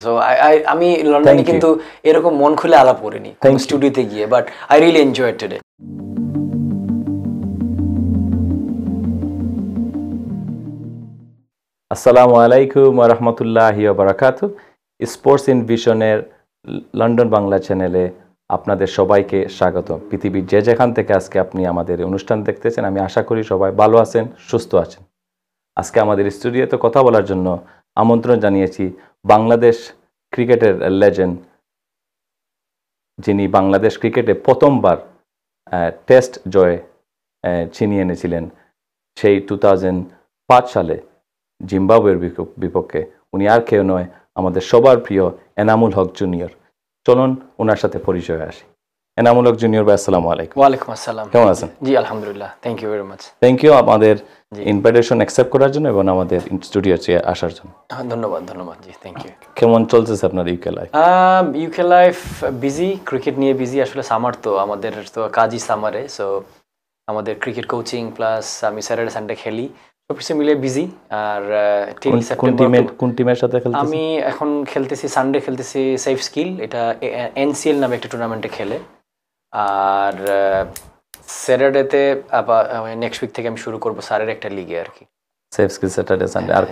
So আমি লন্ডনে কিন্তু এরকম মন খুলে আলাপ করিনি স্টুডিওতে গিয়ে, but I really enjoyed today. আসসালামু আলাইকুম ওয়া রাহমাতুল্লাহি ওয়া বারাকাতুহু। স্পোর্টস ইন ভিশনের লন্ডন বাংলা চ্যানেলে আপনাদের সবাইকে স্বাগত। পৃথিবীর যে যেখান থেকে আজকে আপনি আমাদের অনুষ্ঠান দেখতেছেন, আমি আশা করি সবাই ভালো আছেন, সুস্থ আছেন। আজকে আমাদের স্টুডিওতে কথা বলার জন্য আমন্ত্রণ জানিয়েছি বাংলাদেশ ক্রিকেটের লেজেন্ড, যিনি বাংলাদেশ ক্রিকেটে প্রথমবার টেস্ট জয় ছিনিয়ে এনেছিলেন সেই 2005 সালে জিম্বাবুয়ের বিপক্ষে। উনি আর কেউ নয়, আমাদের সবার প্রিয় এনামুল হক জুনিয়র। চলুন ওনার সাথে পরিচয় আসি। এনামুল হক জুনিয়র ভাই, আসসালামু আলাইকুম। ওয়ালাইকুম আসসালাম। কেমন আছেন? জি আলহামদুলিল্লাহ, thank you very much. Thank you আমাদের ইনভাইটেশন অ্যাকসেপ্ট করার জন্য এবং আমাদের স্টুডিওতে আসার জন্য। ধন্যবাদ জি, থ্যাংক ইউ। কেমন চলতেছে আপনার UK life? UK life busy, cricket নিয়ে বিজি। আসলে সামার তো আমাদের তো কাজই সামারে, সো আমাদের ক্রিকেট কোচিং প্লাস আমি স্যাটারডে সানডে খেলি, সবকিছু মিলে বিজি। আর কোন টিমের সাথে খেলতেছেন? আমি এখন খেলতেছি, সানডে খেলতেছি সেফ স্কিল, এটা এনসিএল নামে একটা টুর্নামেন্টে খেলে। আর স্যাটারডেতে আবার নেক্সট উইক থেকে আমি শুরু করবো স্যারের একটা লিগে আর কি। Safe skill Saturday Sunday. আর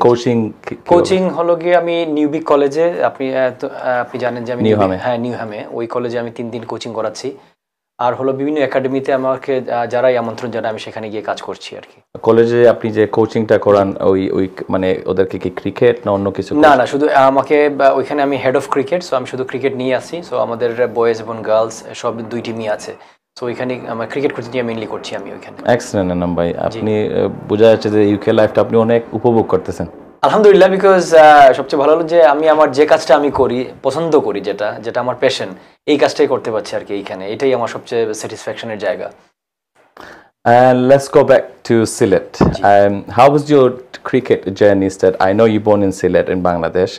কোচিং হলো গিয়ে আমি নিউবিক কলেজে, আপনি জানেন যে আমি নিউহ্যামে ওই কলেজে আমি 3 দিন কোচিং করাচ্ছি। আর হলো বিভিন্ন একাডেমিতে আমাকে যারাই আমন্ত্রণ জানায় আমি সেখানে গিয়ে কাজ করছি আর কি। কলেজে আপনি যে কোচিংটা করান ওই মানে ওদেরকে কি ক্রিকেট না অন্য কিছু? না, শুধু আমাকে ওইখানে আমি হেড অফ ক্রিকেট, সো আমি শুধু ক্রিকেট নিয়ে আসি। সো আমাদের বয়েজ এবং গার্লস সব 2 টিমই আছে। সো ওইখানে আমার ক্রিকেট কোচিং নিয়ে মেইনলি করছি আমি ওইখানে। এক্সেলেন্ট নাম ভাই, আপনি বোঝা যাচ্ছে যে ইউকে লাইফটা আপনি অনেক উপভোগ করতেছেন। আলহামদুলিল্লাহ, বিকজ সবচেয়ে ভালো হলো যে আমি আমার যে কাজটা আমি করি, পছন্দ করি, যেটা আমার প্যাশন, এই কাজটাই করতে পারছি আর কি এইখানে। এটাই আমার সবচেয়ে স্যাটিসফ্যাকশনের জায়গা। And let's go back to Sylhet. How was your cricket journey start? I know you born in Sylhet in Bangladesh.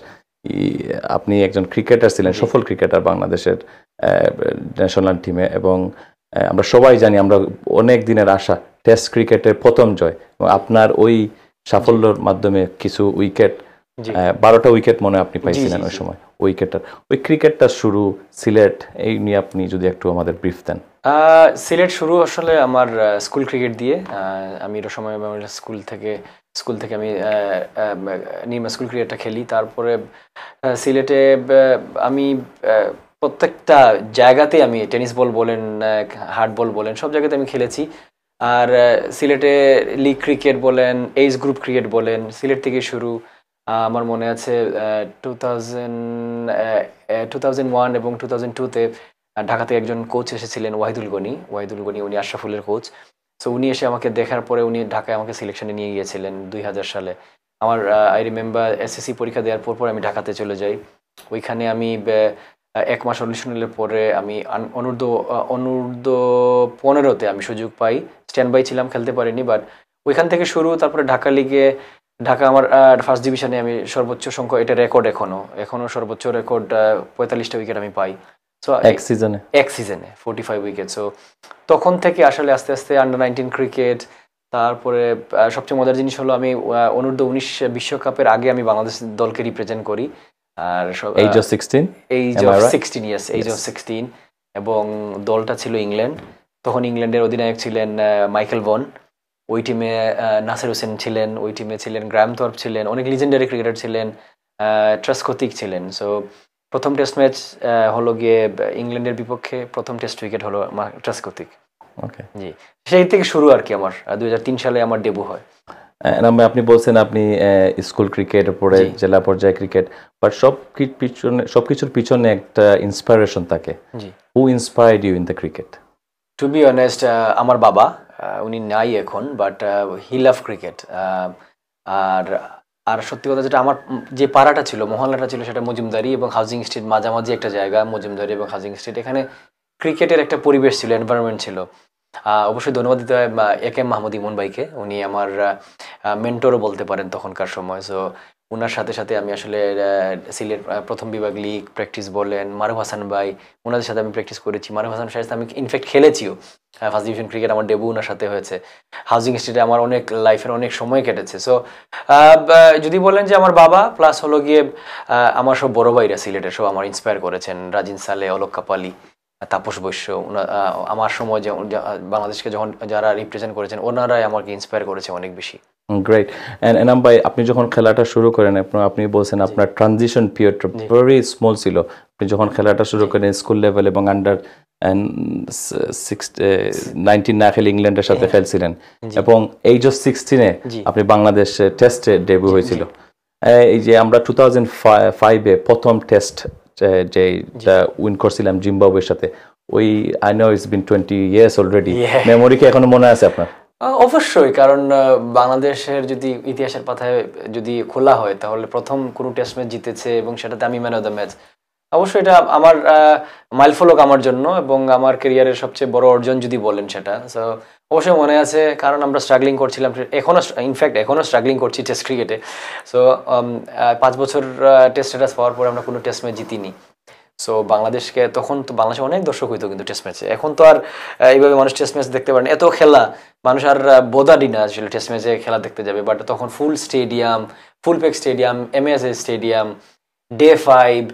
আপনি একজন ক্রিকেটার ছিলেন, সফল ক্রিকেটার বাংলাদেশের ন্যাশনাল টিমে, এবং আমরা সবাই জানি, আমরা অনেক দিনের আশা টেস্ট ক্রিকেটের প্রথম জয়, এবং আপনার ওই সাফল্যের মাধ্যমে কিছু উইকেট, 12টা উইকেট মনে আপনি পাইছিলেন ওই সময়। ওই ক্রিকেটটা শুরু সিলেট, এই নিয়ে আপনি যদি একটু আমাদের ব্রিফ দেন। সিলেট শুরু আসলে আমার স্কুল ক্রিকেট দিয়ে। আমি এর সময় স্কুল থেকে আমি স্কুল ক্রিকেটটা খেলি। তারপরে সিলেটে আমি প্রত্যেকটা জায়গাতে আমি টেনিস বল বলেন, হার্ড বল বলেন, সব জায়গাতে আমি খেলেছি। আর সিলেটে লিগ ক্রিকেট বলেন, এইজ গ্রুপ ক্রিকেট বলেন, সিলেট থেকে শুরু। আমার মনে আছে 2001 এবং 2002-তে ঢাকাতে একজন কোচ এসেছিলেন, ওয়াহিদুল গনি, উনি আশরাফুলের কোচ। সো উনি এসে আমাকে দেখার পরে উনি ঢাকায় আমাকে সিলেকশনে নিয়ে গিয়েছিলেন 2000 সালে। আমার আই রিমেম্বার এসএসসি পরীক্ষা দেওয়ার পর আমি ঢাকাতে চলে যাই। ওইখানে আমি 1 মাস অনুশীলনের পরে আমি অনূর্ধ্ব 15-তে আমি সুযোগ পাই। স্ট্যান্ড বাই ছিলাম, খেলতে পারিনি, বাট ওইখান থেকে শুরু। তারপরে ঢাকা লিগে, ঢাকা আমার ফার্স্ট ডিভিশনে আমি সর্বোচ্চ সংখ্যা, এটা রেকর্ড এখনো সর্বোচ্চ রেকর্ড 45টা উইকেট আমি পাই। সো এক সিজনে 45 উইকেট। সো তখন থেকে আসলে আস্তে আস্তে আন্ডার-19 ক্রিকেট। তারপরে সবচেয়ে মজার জিনিস হলো আমি অনূর্ধ্ব 19 বিশ্বকাপের আগে আমি বাংলাদেশ দলকে রিপ্রেজেন্ট করি। আর এজ অফ 16, এবং দলটা ছিল ইংল্যান্ড। তখন ইংল্যান্ডের অধিনায়ক ছিলেন মাইকেল ভন। ওই টিমে নাসির হোসেন ছিলেন, ওই টিমে ছিলেন গ্রাহাম থর্প ছিলেন, অনেক লিজেন্ডারি ক্রিকেটার ছিলেন, ট্রাস্কোতিক ছিলেন। সো প্রথম টেস্ট ম্যাচ হলো গিয়ে ইংল্যান্ডের বিপক্ষে, প্রথম টেস্ট উইকেট হলো ট্রাস্কোতিক। ওকে, জি, সেই থেকে শুরু আর কি আমার। 2003 সালে আমার ডেবু হয়। আপনি বলছেন আপনি স্কুল ক্রিকেট, পরে জেলা পর্যায়ে ক্রিকেট, বাট সবকিছুর পিছনে একটা ইন্সপিরেশন থাকে। Who inspired you in the cricket? To be honest, আমার বাবা, উনি নাই এখন, বাট হি লাভ ক্রিকেট। আর সত্যি কথা, যেটা আমার যে পাড়াটা ছিল, মহল্লাটা ছিল, সেটা মজুমদারি এবং হাউজিং স্ট্রিট মাঝামাঝি একটা জায়গা, মজুমদারি এবং হাউজিং স্ট্রিট। এখানে ক্রিকেটের একটা পরিবেশ ছিল, এনভায়রনমেন্ট ছিল। অবশ্যই ধন্যবাদ দিতে হয় একে এম মাহমুদ ইমন ভাইকে। উনি আমার মেন্টরও বলতে পারেন তখনকার সময়। সো ওনার সাথে সাথে আমি আসলে সিলেট প্রথম বিভাগ লিগ প্র্যাকটিস বলেন, মারুফ হাসান ভাই, ওনাদের সাথে আমি প্র্যাকটিস করেছি। মারুফ হাসান সাথে আমি ইনফ্যাক্ট খেলেছিও, ফার্স্ট ডিভিশন ক্রিকেট আমার ডেবু ওনার সাথে হয়েছে। হাউজিং স্টেটে আমার অনেক লাইফের অনেক সময় কেটেছে। সো যদি বলেন যে আমার বাবা প্লাস হলো গিয়ে আমার সব বড় ভাইরা সিলেটের সব আমার ইন্সপায়ার করেছেন, রাজিন সালে, অলোক কাপালি, তাপস বৈশ্য, আমার সময় যে বাংলাদেশকে যখন যারা রিপ্রেজেন্ট করেছেন ওনারাই আমাকে ইন্সপায়ার করেছে অনেক বেশি। গ্রেট। এনাম ভাই, আপনি যখন খেলাটা শুরু করেন, আপনি বলছেন আপনার ট্রানজিশন পিরিয়ডটা ভেরি স্মল ছিল। আপনি যখন খেলাটা শুরু করেন স্কুল লেভেল এবং আন্ডার 19 না খেলে ইংল্যান্ডের সাথে খেলছিলেন, এবং এইজ অফ 16-এ আপনি বাংলাদেশে টেস্টে ডেবিউ হয়েছিল। এই যে আমরা 2005-এ প্রথম টেস্ট যে উইন করছিলাম জিম্বাবুয়ের সাথে, ওই I know it's been 20 years already, memory কি এখনো মনে আছে আপনার? অবশ্যই, কারণ বাংলাদেশের যদি ইতিহাসের পাতায় যদি খোলা হয় তাহলে প্রথম কোনো টেস্ট ম্যাচ জিতেছে এবং সেটাতে আমি ম্যান অফ দ্য ম্যাচ। অবশ্যই এটা আমার মাইলফলক আমার জন্য এবং আমার ক্যারিয়ারের সবচেয়ে বড় অর্জন যদি বলেন সেটা। সো অবশ্যই মনে আছে, কারণ আমরা স্ট্রাগলিং করছিলাম, এখনও ইনফ্যাক্ট এখনও স্ট্রাগলিং করছি টেস্ট ক্রিকেটে। সো 5 বছর টেস্ট স্ট্যাটাস পাওয়ার পরে আমরা কোনো টেস্ট ম্যাচ জিতিনি। সো বাংলাদেশকে তখন তো বাংলাদেশে অনেক দর্শক হইতো কিন্তু টেস্ট ম্যাচে, এখন তো আর এইভাবে মানুষ টেস্ট ম্যাচ দেখতে পারেন, এত খেলা মানুষ আর বোধারই না আসলে টেস্ট ম্যাচে খেলা দেখতে যাবে। বাট তখন full stadium, full pack stadium, MSA stadium, day 5,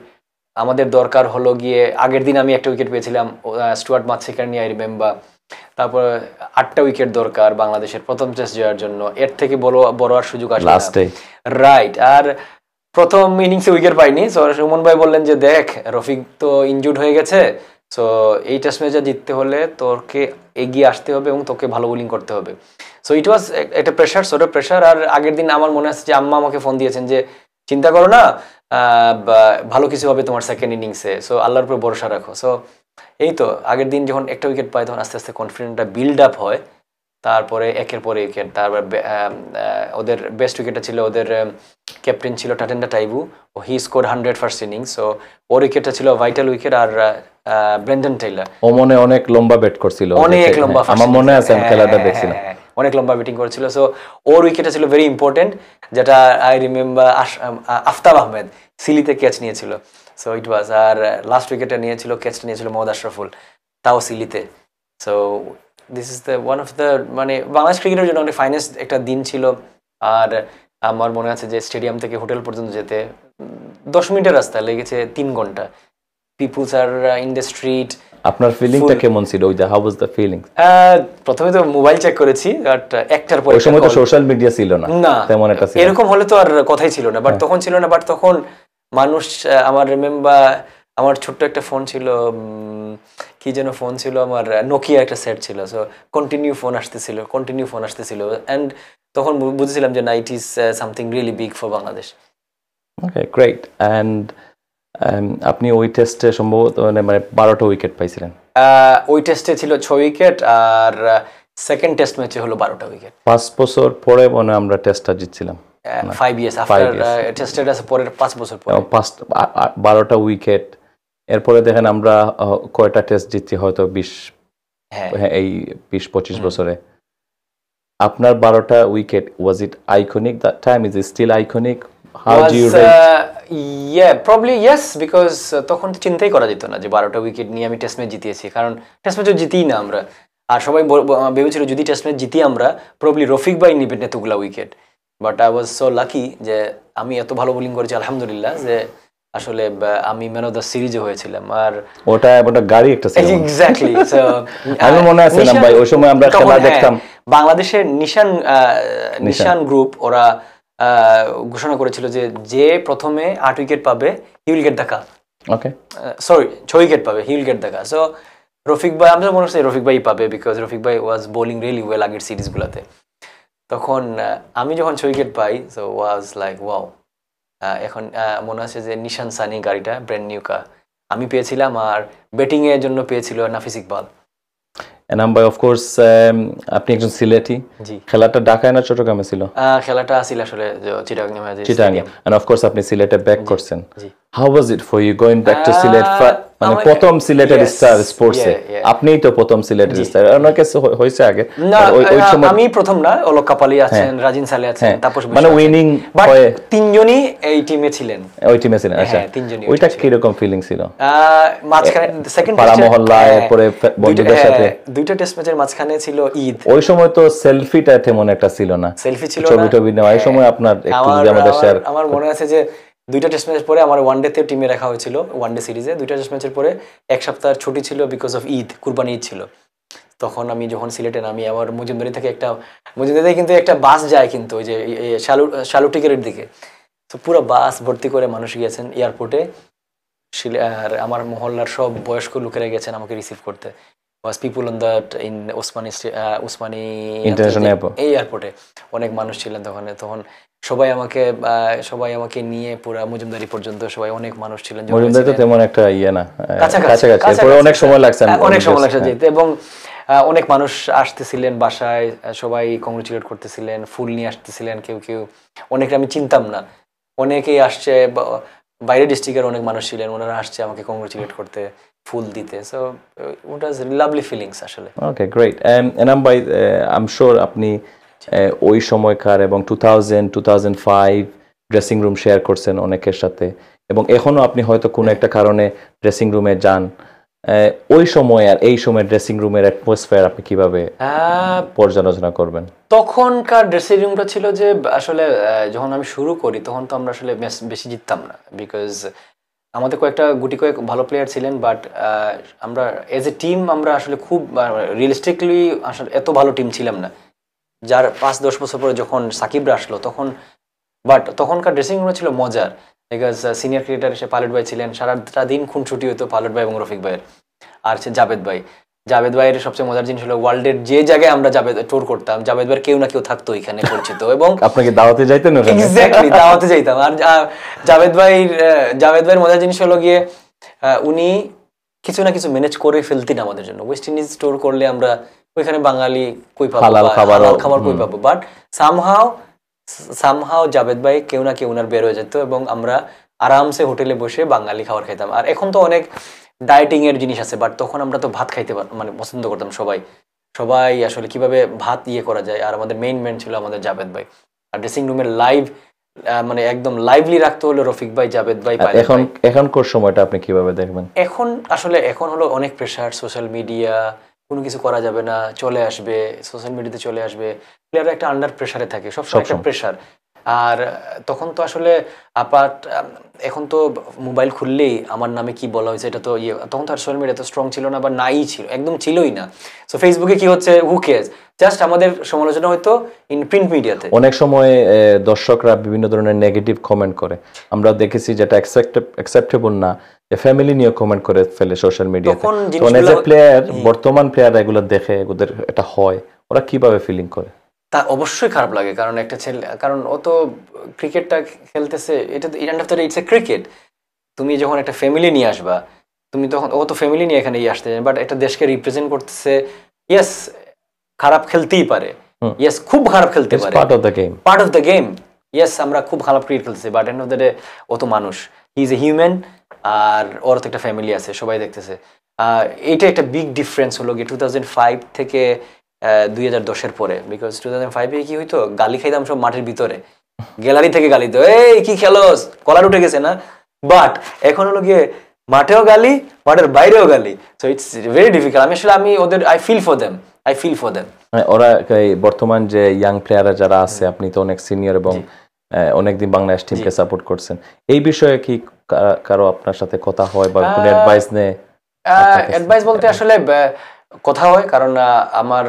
আমাদের দরকার হলো গিয়ে আগের দিন আমি একটা উইকেট পেয়েছিলাম স্টুয়ার্ট মাতসেকার নিয়ে, আই রিমেম্বার। তারপর 8টা উইকেট দরকার বাংলাদেশের প্রথম টেস্ট জয়ের জন্য, এর থেকে বড় আর সুযোগ আসে না, রাইট? আর প্রথম ইনিংসে উইকেট পাইনি। সো সুমন ভাই বললেন যে দেখ রফিক তো ইনজুর্ড হয়ে গেছে, সো এই টেস্ট ম্যাচে জিততে হলে তোকে এগিয়ে আসতে হবে এবং তোকে ভালো বোলিং করতে হবে। সো ইট ওয়াজ একটা প্রেশার, সো প্রেশার। আর আগের দিন আমার মনে আছে যে আম্মা আমাকে ফোন দিয়েছেন যে চিন্তা করো না, ভালো কিছু হবে তোমার সেকেন্ড ইনিংসে, সো আল্লাহর উপর ভরসা রাখো। সো এই তো আগের দিন যখন একটা উইকেট পাই তখন আস্তে আস্তে কনফিডেন্সটা বিল্ড আপ হয়। তারপরে একের পরে উইকেট, তারপর ওদের বেস্ট উইকেটটা ছিল ওদের ক্যাপ্টেন ছিল টাটেন্ডা টাইবু, ও he score 100 first innings. So ওর উইকেটটা ছিল ভাইটাল উইকেট। আর ব্রেন্ডন টেইলার ও মনে অনেক লম্বা ব্যাট করছিল, অনেক লম্বা, আমার মনে আছে আমি খেলাটা দেখছিলাম, অনেক লম্বা ব্যাটিং করেছিল। সো ওর উইকেটটা ছিল ভেরি ইম্পর্টেন্ট, যেটা আই রিমেম্বার আফতাব আহমেদ সিলিতে ক্যাচ নিয়েছিল। সো ইট ওয়াজ, আর লাস্ট উইকেটটা নিয়েছিল, ক্যাচটা নিয়েছিল মোহাম্মদ আশরাফুল, তাও সিলিতে। So this is the one of the মানে বাংলাদেশ ক্রিকেটের জন্য অনেক ফাইনেস্ট একটা দিন ছিল। আর আমার মনে আছে যে স্টেডিয়াম থেকে হোটেল পর্যন্ত যেতে 10 মিনিটের রাস্তা লেগেছে 3 ঘন্টা। Peoples are in the street. আপনার ফিলিংটা কেমন ছিল? ওই যে হাউ ওয়াজ দ্য ফিলিং? প্রথমে তো মোবাইল চেক করেছি, বাট একটার পর ওই সময় তো সোশ্যাল মিডিয়া ছিল না, তেমন একটা ছিল, এরকম হলে তো আর কথাই ছিল না। বাট তখন ছিল না, বাট তখন মানুষ, আমার রিমেম্বার আমার ছোট্ট একটা ফোন ছিল, কি যেন ফোন ছিল আমার, নোকিয়া একটা সেট ছিল। সো কন্টিনিউ ফোন আসতেছিল অ্যান্ড তখন বুঝেছিলাম যে না, it is something really big for Bangladesh. Okay, great. And আপনি ওই টেস্টে সম্ভবত মানে 12টা উইকেট পাইছিলেন? ওই টেস্টে ছিল 6 উইকেট, আর সেকেন্ড টেস্ট ম্যাচে হলো 12টা উইকেট। 5 বছর পরে মনে আমরা টেস্টটা জিতছিলাম। 5 years আফটার টেস্টের পরের 5 বছর পরে 12টা উইকেট। এরপরে দেখেন আমরা কয়টা টেস্ট জিতছি, হয়তো 20, এই 20-25 বছরে। আপনার 12টা wicket, was it iconic that time? Is it still iconic? How do you rate? Probably yes, because তখন চিন্তাই করা যেত না যে 12টা উইকেট নিয়ে আমি টেস্ট ম্যাচ জিতিয়েছি, কারণ টেস্ট ম্যাচও জিতিই না আমরা। আর সবাই ভেবেছিল যদি টেস্ট ম্যাচ জিতি আমরা, প্রবাবলি রফিক ভাই নিবেন এতগুলা wicket. But I was so lucky যে আমি এত ভালো বোলিং করেছি আলহামদুলিল্লাহ, যে আসলে আমি ম্যান অফ দ্য সিরিজে হয়েছিলাম। আর ওটা গাড়ি একটা ছিল, এক্স্যাক্টলি। সো আমি মনে আছে না ভাই, ওই সময় আমরা খেলা দেখতাম। বাংলাদেশের নিশান গ্রুপ ওরা ঘোষণা করেছিল যে যে প্রথমে 8 উইকেট পাবে he will get the cup. Okay, sorry 6 wicket পাবে, he will get the cup. So Rafiq ভাই, আমরা মনে হচ্ছে রফিক ভাই পাবে, বিকজ রফিক ভাই ওয়াজ বোলিং রিয়েলি ওয়েল আগের সিরিজগুলোতে। তখন আমি যখন 6 wicket pi, so was like wow. এখন মনে আছে যে নিশান সানি গাড়িটা ব্র্যান্ড নিউ কার আমি পেয়েছিলাম, আর ব্যাটিং এর জন্য পেয়েছিল নাফিস ইকবাল। এনাম ভাই, অফ কোর্স আপনি একজন সিলেটি। জি। খেলাটা ঢাকায় না চট্টগ্রামে ছিল? খেলাটা ছিল আসলে চিটাগাং। এন্ড অফ কোর্স আপনি সিলেটে ব্যাক করছেন। জি। How was it for you going back to Sylhet? মানে প্রথম সিলেটের স্টার স্পোর্টসে আপনিই তো প্রথম সিলেটের স্টার, অনেকে হয়েছে আগে না, আমি প্রথম না, অলোক কাপালি আছেন, রাজিন সালে আছেন, তাপস মানে উইনিং হয়ে তিনজনই এই টিমে ছিলেন, ওই টিমে ছিলেন। আচ্ছা, তিনজনই। ওইটা কি রকম ফিলিং ছিল? মাঝখানে সেকেন্ড পাড়া মহল্লায় পরে বন্ধুদের সাথে দুইটা টেস্ট ম্যাচের মাঝখানে ছিল ঈদ। ওই সময় তো সেলফিটা তেমন একটা ছিল না, সেলফি ছিল না, ছবি টবি নেওয়া। এই সময় আপনার একটু যদি আমাদের শেয়ার। আমার মনে আছে যে দুইটা টেস্ট ম্যাচ পরে আমার ওয়ানডেতে টিমে রাখা হয়েছিল, ওয়ানডে সিরিজে দুইটা টেস্ট ম্যাচের পরে এক সপ্তাহ ছুটি ছিল বিকজ অফ ঈদ, কুরবানি ঈদ ছিল। তখন আমি যখন সিলেটে নামি, আমার মজুমদারি থেকে মজুমদারি কিন্তু একটা বাস যায় কিন্তু ওই যে শালুটিকের দিকে, তো পুরো বাস ভর্তি করে মানুষ গিয়েছেন এয়ারপোর্টে। আর আমার মহল্লার সব বয়স্ক লোকেরা গেছেন আমাকে রিসিভ করতে। was people on that in Usmani international airport, এই এয়ারপোর্টে অনেক মানুষ ছিলেন তখন সবাই আমাকে নিয়ে পুরো মজুমদারি পর্যন্ত সবাই অনেক মানুষ ছিলেন। মজুমদারি তো তেমন একটা না, কাছাকাছি, অনেক সময় লাগছে যেতে, এবং অনেক মানুষ আসতেছিলেন বাসায়, সবাই কংগ্রেচুলেট করতেছিলেন, ফুল নিয়ে আসতেছিলেন, কেউ অনেকে আমি চিনতাম না, অনেকেই আসছে, বাইরের ডিস্ট্রিক্টের অনেক মানুষ ছিলেন, ওনারা আসছে আমাকে কংগ্রেচুলেট করতে, ফুল দিতে। So it was lovely feelings আসলে। ওকে, গ্রেট। এনাম ভাই, আই এম শিওর আপনি ওই সময়কার এবং 2005 ড্রেসিং রুম শেয়ার করছেন অনেকের সাথে, এবং এখনো আপনি হয়তো কোনো একটা কারণে ড্রেসিং রুমে যান। ওই সময় আর এই সময় ড্রেসিং রুমের অ্যাটমসফিয়ার আপনি কিভাবে পর্যালোচনা করবেন? তখনকার ড্রেসিং রুমটা ছিল যে আসলে যখন আমি শুরু করি তখন তো আমরা আসলে বেশি জিততাম না, বিকজ আমাদের কয়েক ভালো প্লেয়ার ছিলেন, বাট আমরা এজ এ টিম আমরা আসলে খুব রিয়েলিস্টিকলি আসলে এত ভালো টিম ছিলাম না। যার 5-10 বছর পরে যখন সাকিবরা আসলো তখনকার ড্রেসিং রুমে ছিল মজার, বিকজ সিনিয়র ক্রিকেটার এসে পাইলট ভাই ছিলেন, সারাটা দিন খুনছুটি হতো পাইলট ভাই এবং রফিক ভাইয়ের। আর জাভেদ ভাইয়ের সবচেয়ে মজার জিনিস হলো ওয়ার্ল্ডের যে জায়গায় আমরা ট্যুর করতাম, জাভেদ ভাইয়ের কেউ না কেউ থাকতো এখানে পরিচিত, এবং আপনাকে দাওয়াতে যাইতেন? এক্স্যাক্টলি, দাওয়াতে যাইতাম। আর জাভেদ ভাইয়ের মজার জিনিস হলো গিয়ে উনি কিছু না কিছু ম্যানেজ করে ফেলতেন আমাদের জন্য। ওয়েস্ট ইন্ডিজ ট্যুর করলে আমরা ওইখানে বাঙালি কই পাবো, হালাল খাবার কই পাবো, বাট সামহাও জাভেদ ভাই কেউ না কেউ উনার বের হয়ে যেত, এবং আমরা আরামসে হোটেলে বসে বাঙালি খাবার খাইতাম। আর এখন তো অনেক ডায়েটিং এর জিনিস আছে, বাট তখন আমরা তো ভাত খাইতে মানে পছন্দ করতাম সবাই আসলে কিভাবে ভাত করা যায়। আর আমাদের মেইন ছিল আমাদের জাভেদ ভাই। আর ড্রেসিং রুমের মানে একদম লাইভলি রাখতে হলো রফিক ভাই, জাভেদ ভাই। এখনকার সময়টা আপনি কিভাবে দেখবেন? এখন হলো অনেক প্রেশার, সোশ্যাল মিডিয়া, কোনো কিছু করা যাবে না, চলে আসবে সোশ্যাল মিডিয়াতে, চলে আসবে, প্লেয়াররা একটা আন্ডার প্রেশারে থাকে, সবসময় একটা প্রেশার। আর তখন তো আসলে এখন তো মোবাইল খুললেই আমার নামে কি বলা হয়েছে এটা তো তখন তো আর সোশ্যাল মিডিয়া তো স্ট্রং ছিল না, বা নাই ছিল, একদম ছিলই না। সো ফেসবুকে কি হচ্ছে, হু কেয়ার্স, জাস্ট আমাদের সমালোচনা হয়তো ইন প্রিন্ট মিডিয়াতে। অনেক সময় দর্শকরা বিভিন্ন ধরনের নেগেটিভ কমেন্ট করে, আমরা দেখেছি যেটা অ্যাকসেপ্টেবল না, ফ্যামিলি নিয়ে কমেন্ট করে ফেলে সোশ্যাল মিডিয়াতে। প্লেয়ার, বর্তমান প্লেয়ার এগুলো দেখে ওদের এটা হয়, ওরা কিভাবে ফিলিং করে? তা অবশ্যই খারাপ লাগে, কারণ একটা ছেলে, কারণ ও তো ক্রিকেটটা খেলতেছে, এটা তো and of the day it's a cricket. তুমি যখন একটা ফ্যামিলি নিয়ে আসবা, তুমি তখন, ও তো ফ্যামিলি নিয়ে এখানে আসতে চায়, বাট একটা দেশকে রিপ্রেজেন্ট করতেছে। ইয়েস, খারাপ খেলতেই পারে, ইয়েস খুব খারাপ খেলতে পারে, part of the game. Yes, আমরা খুব খারাপ ক্রিকেট খেলতেছি, but end of the day ও তো মানুষ, হি ইজ এ হিউম্যান, আর ওর তো একটা ফ্যামিলি আছে, সবাই দেখতেছে। এইটা একটা বিগ ডিফারেন্স হলো গিয়ে 2005 থেকে 2010-এর পরে, বিকজ 2005-এ কি হইতো, গালি খাইতাম সব মাঠের ভিতরে, গ্যালারি থেকে গালি তো, এই কি খেলোস, কলার উঠে গেছে না। বাট এখন হলো গিয়ে মাঠেও গালি, মাঠের বাইরেও গালি। So it's very difficult. আমি ওদের আই ফিল ফর দেম। ওরা বর্তমান যে ইয়াং প্লেয়াররা যারা আছে, আপনি তো অনেক সিনিয়র এবং অনেকদিন বাংলাদেশ টিমকে সাপোর্ট করছেন, এই বিষয়ে কি কারো আপনার সাথে কথা হয় বা কোনো অ্যাডভাইস নেয়? অ্যাডভাইস বলতে আসলে কথা হয়, কারণ আমার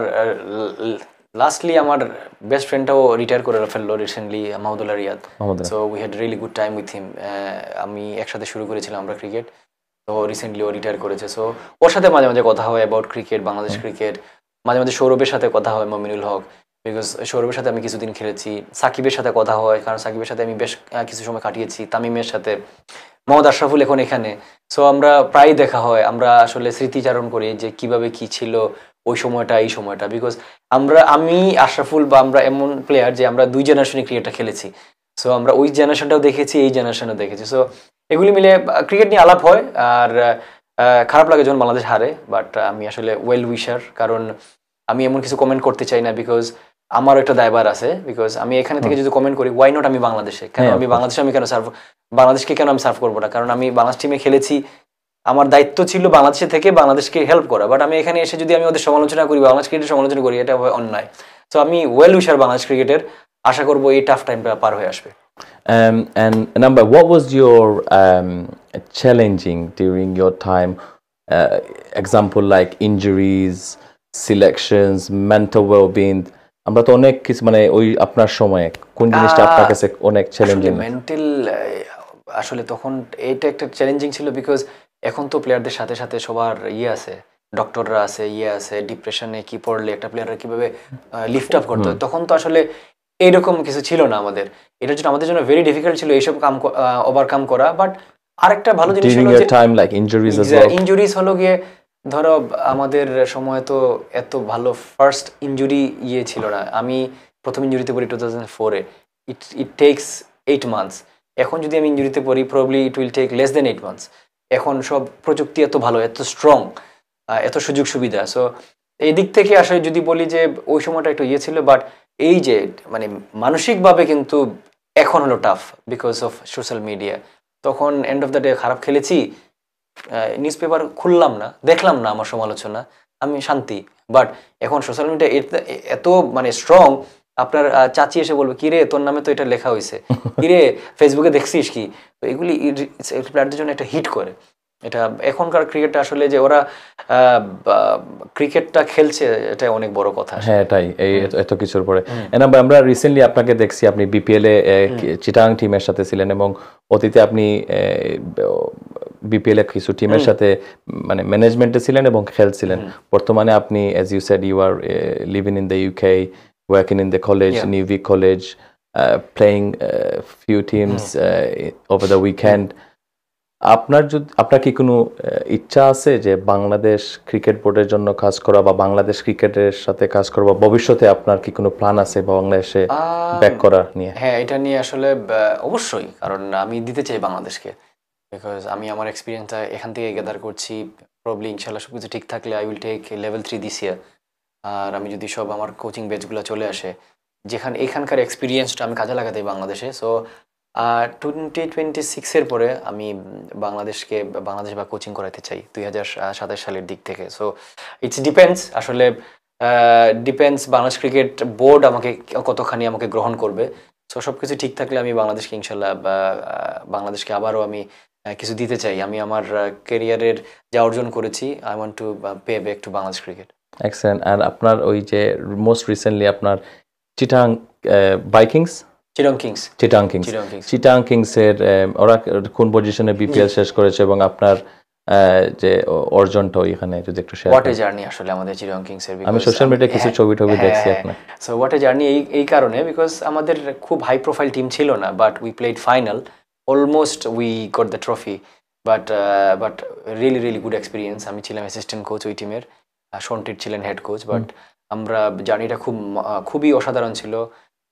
লাস্টলি আমার বেস্ট ফ্রেন্ডটাও রিটায়ার করে ফেললো recently, Mahmudullah Riyad. So we had really good time with him. আমি একসাথে শুরু করেছিলাম আমরা ক্রিকেট, তো রিসেন্টলি ও রিটায়ার করেছে। সো ওর সাথে মাঝে মাঝে কথা হয় অ্যাবাউট ক্রিকেট, বাংলাদেশ ক্রিকেট। মাঝে মাঝে সৌরভের সাথে কথা হয়, মমিনুল হক, বিকজ সৌরভের সাথে আমি কিছুদিন খেলেছি। সাকিবের সাথে কথা হয়, কারণ সাকিবের সাথে আমি বেশ কিছু সময় কাটিয়েছি। তামিমের সাথে, মোহাম্মদ আশরাফুল এখন এখানে। সো আমরা প্রায় দেখা হয়, আমরা আসলে স্মৃতিচারণ করি যে কিভাবে কি ছিল ওই সময়টা, এই সময়টা। বিকজ আমি আশরাফুল বা আমরা এমন প্লেয়ার যে আমরা দুই জেনারেশনে ক্রিকেটটা খেলেছি। সো আমরা ওই জেনারেশনটাও দেখেছি, এই জেনারেশনও দেখেছি। সো এগুলি মিলে ক্রিকেট নিয়ে আলাপ হয়। আর খারাপ লাগে যখন বাংলাদেশ হারে, বাট আমি আসলে ওয়েল উইশার, কারণ আমি এমন কিছু কমেন্ট করতে চাই না, বিকজ আমারও একটা দায়ভার আছে। বিকজ আমি এখানে থেকে যদি কমেন্ট করি, ওয়াই নট আমি বাংলাদেশে, কেন আমি বাংলাদেশে আমি কেন সার্ভ, বাংলাদেশকে কেন আমি সার্ভ করবো না? কারণ আমি বাংলাদেশ টিমে খেলেছি, আমার দায়িত্ব ছিল বাংলাদেশে থেকে বাংলাদেশকে হেল্প করা। বাট আমি এখানে এসে যদি আমি ওদের সমালোচনা করি, বাংলাদেশ ক্রিকেটের সমালোচনা করি, এটা হবে অন্যায়। তো আমি ওয়েল উইশার বাংলাদেশ ক্রিকেটের, আশা করবো এই টাফ টাইমটা পার হয়ে আসবে। And number, what was your challenging during your time? Example like injuries, selections, mental well-being. আমরা তো অনেক কিছু মানে ওই আপনার সময়ে কোন জিনিসটা আপনার কাছে অনেক চ্যালেঞ্জিং? মেন্টাল আসলে তখন এটা একটা চ্যালেঞ্জিং ছিল, বিকজ এখন তো প্লেয়ারদের সাথে সাথে সবার আছে, ডক্টররা আছে, আছে, ডিপ্রেশনে কি পড়লে একটা প্লেয়াররা কিভাবে লিফট আপ করতে হয়, তখন তো আসলে এইরকম কিছু ছিল না আমাদের। এটার জন্য আমাদের জন্য ভেরি ডিফিকাল্ট ছিল এইসব কাম ওভারকাম করা। বাট আরেকটা ভালো জিনিস হলো যে ইনজুরিজ হলো গিয়ে, ধরো আমাদের সময় তো এত ভালো ফার্স্ট ইনজুরি ছিল না। আমি প্রথম ইনজুরিতে পড়ি 2004-এ, ইট টেকস 8 months। এখন যদি আমি ইনজুরিতে পড়ি, probably it will take less then 8 months। এখন সব প্রযুক্তি এত ভালো, এত স্ট্রং, এত সুযোগ সুবিধা। সো এই দিক থেকে আসলে যদি বলি যে ওই সময়টা একটু ছিল, বাট এই যে মানে মানসিকভাবে কিন্তু এখন হলো tough, because of social media. তখন এন্ড অফ দ্য ডে খারাপ খেলেছি, নিউজ পেপার খুললাম না, দেখলাম না আমার সমালোচনা, আমি শান্তি। বাট এখন সোশ্যাল মিডিয়া এত মানে স্ট্রং, আপনার চাচি এসে বলবে, কিরে তোর নামে তো এটা লেখা হয়েছে, কিরে ফেসবুকে দেখছিস কি? তো এগুলি প্লেয়ারদের জন্য একটা হিট করে। এটা এখনকার ক্রিকেটটা আসলে যে ওরা ক্রিকেটটা খেলছে, এটা অনেক বড় কথা। হ্যাঁ, এটাই এই এত কিছুর পরে। আমরা রিসেন্টলি আপনাকে দেখছি, আপনি বিপিএল এ চিটাগাং টিমের সাথে ছিলেন, এবং অতীতে আপনি বিপিএল এ কিছু টিমের সাথে মানে ম্যানেজমেন্টে ছিলেন এবং খেলছিলেন। বর্তমানে আপনি, as you said, you are living in the UK, working in the college, New Vic College, playing few teams over the weekend. আপনার কি কোনো ইচ্ছা আছে যে বাংলাদেশ ক্রিকেট বোর্ডের জন্য কাজ করা বা বাংলাদেশ ক্রিকেটের সাথে কাজ করা, বা ভবিষ্যতে আপনার কি কোনো প্ল্যান আছে বাংলাদেশে ব্যাক করা নিয়ে? হ্যাঁ, এটা নিয়ে আসলে অবশ্যই, কারণ আমি দিতে চাই বাংলাদেশকে, বিকজ আমি আমার এক্সপিরিয়েন্সটা এখান থেকে গ্যাদার করছি। প্রবলি ইনশাল্লাহ সব কিছু ঠিক থাকলে I will take level 3 this year. আর আমি যদি সব আমার কোচিং ব্যাচগুলো চলে আসে, যেখানে এখানকার এক্সপিরিয়েন্সটা আমি কাজে লাগাতে বাংলাদেশে। সো 2026-এর পরে আমি বাংলাদেশ বা কোচিং করাতে চাই 2027 সালের দিক থেকে। সো ইটস ডিপেন্ডস, আসলে ডিপেন্ডস বাংলাদেশ ক্রিকেট বোর্ড কতখানি আমাকে গ্রহণ করবে। সো সব কিছু ঠিক থাকলে আমি বাংলাদেশকে ইনশাল্লাহ বাংলাদেশকে আবারও আমি কিছু দিতে চাই। আমি আমার ক্যারিয়ারের যা অর্জন করেছি, I want to pay back to Bangladesh cricket. Excellent. আর আপনার ওই যে মোস্ট রিসেন্টলি আপনার চিটাগাং কিংসের ওরা কোন পজিশনে বিপিএল শেষ করেছে, এবং আপনার যে অর্জনটা এখানে যদি একটু শেয়ার করেন। হোয়াট এ জার্নি আসলে আমাদের চিটাগাং কিংসের। আমি সোশ্যাল মিডিয়ায় কিছু ছবি দেখছি আপনার। সো হোয়াট এ জার্নি এই কারণে, বিকজ আমাদের খুব হাই প্রোফাইল টিম ছিল না, but we played final, almost we got the trophy. But really good experience. আমি ছিলাম অ্যাসিস্ট্যান্ট কোচ ওই টিমের, সন্টিট ছিলেন হেড কোচ। বাট আমরা জার্নিটা খুবই অসাধারণ ছিল।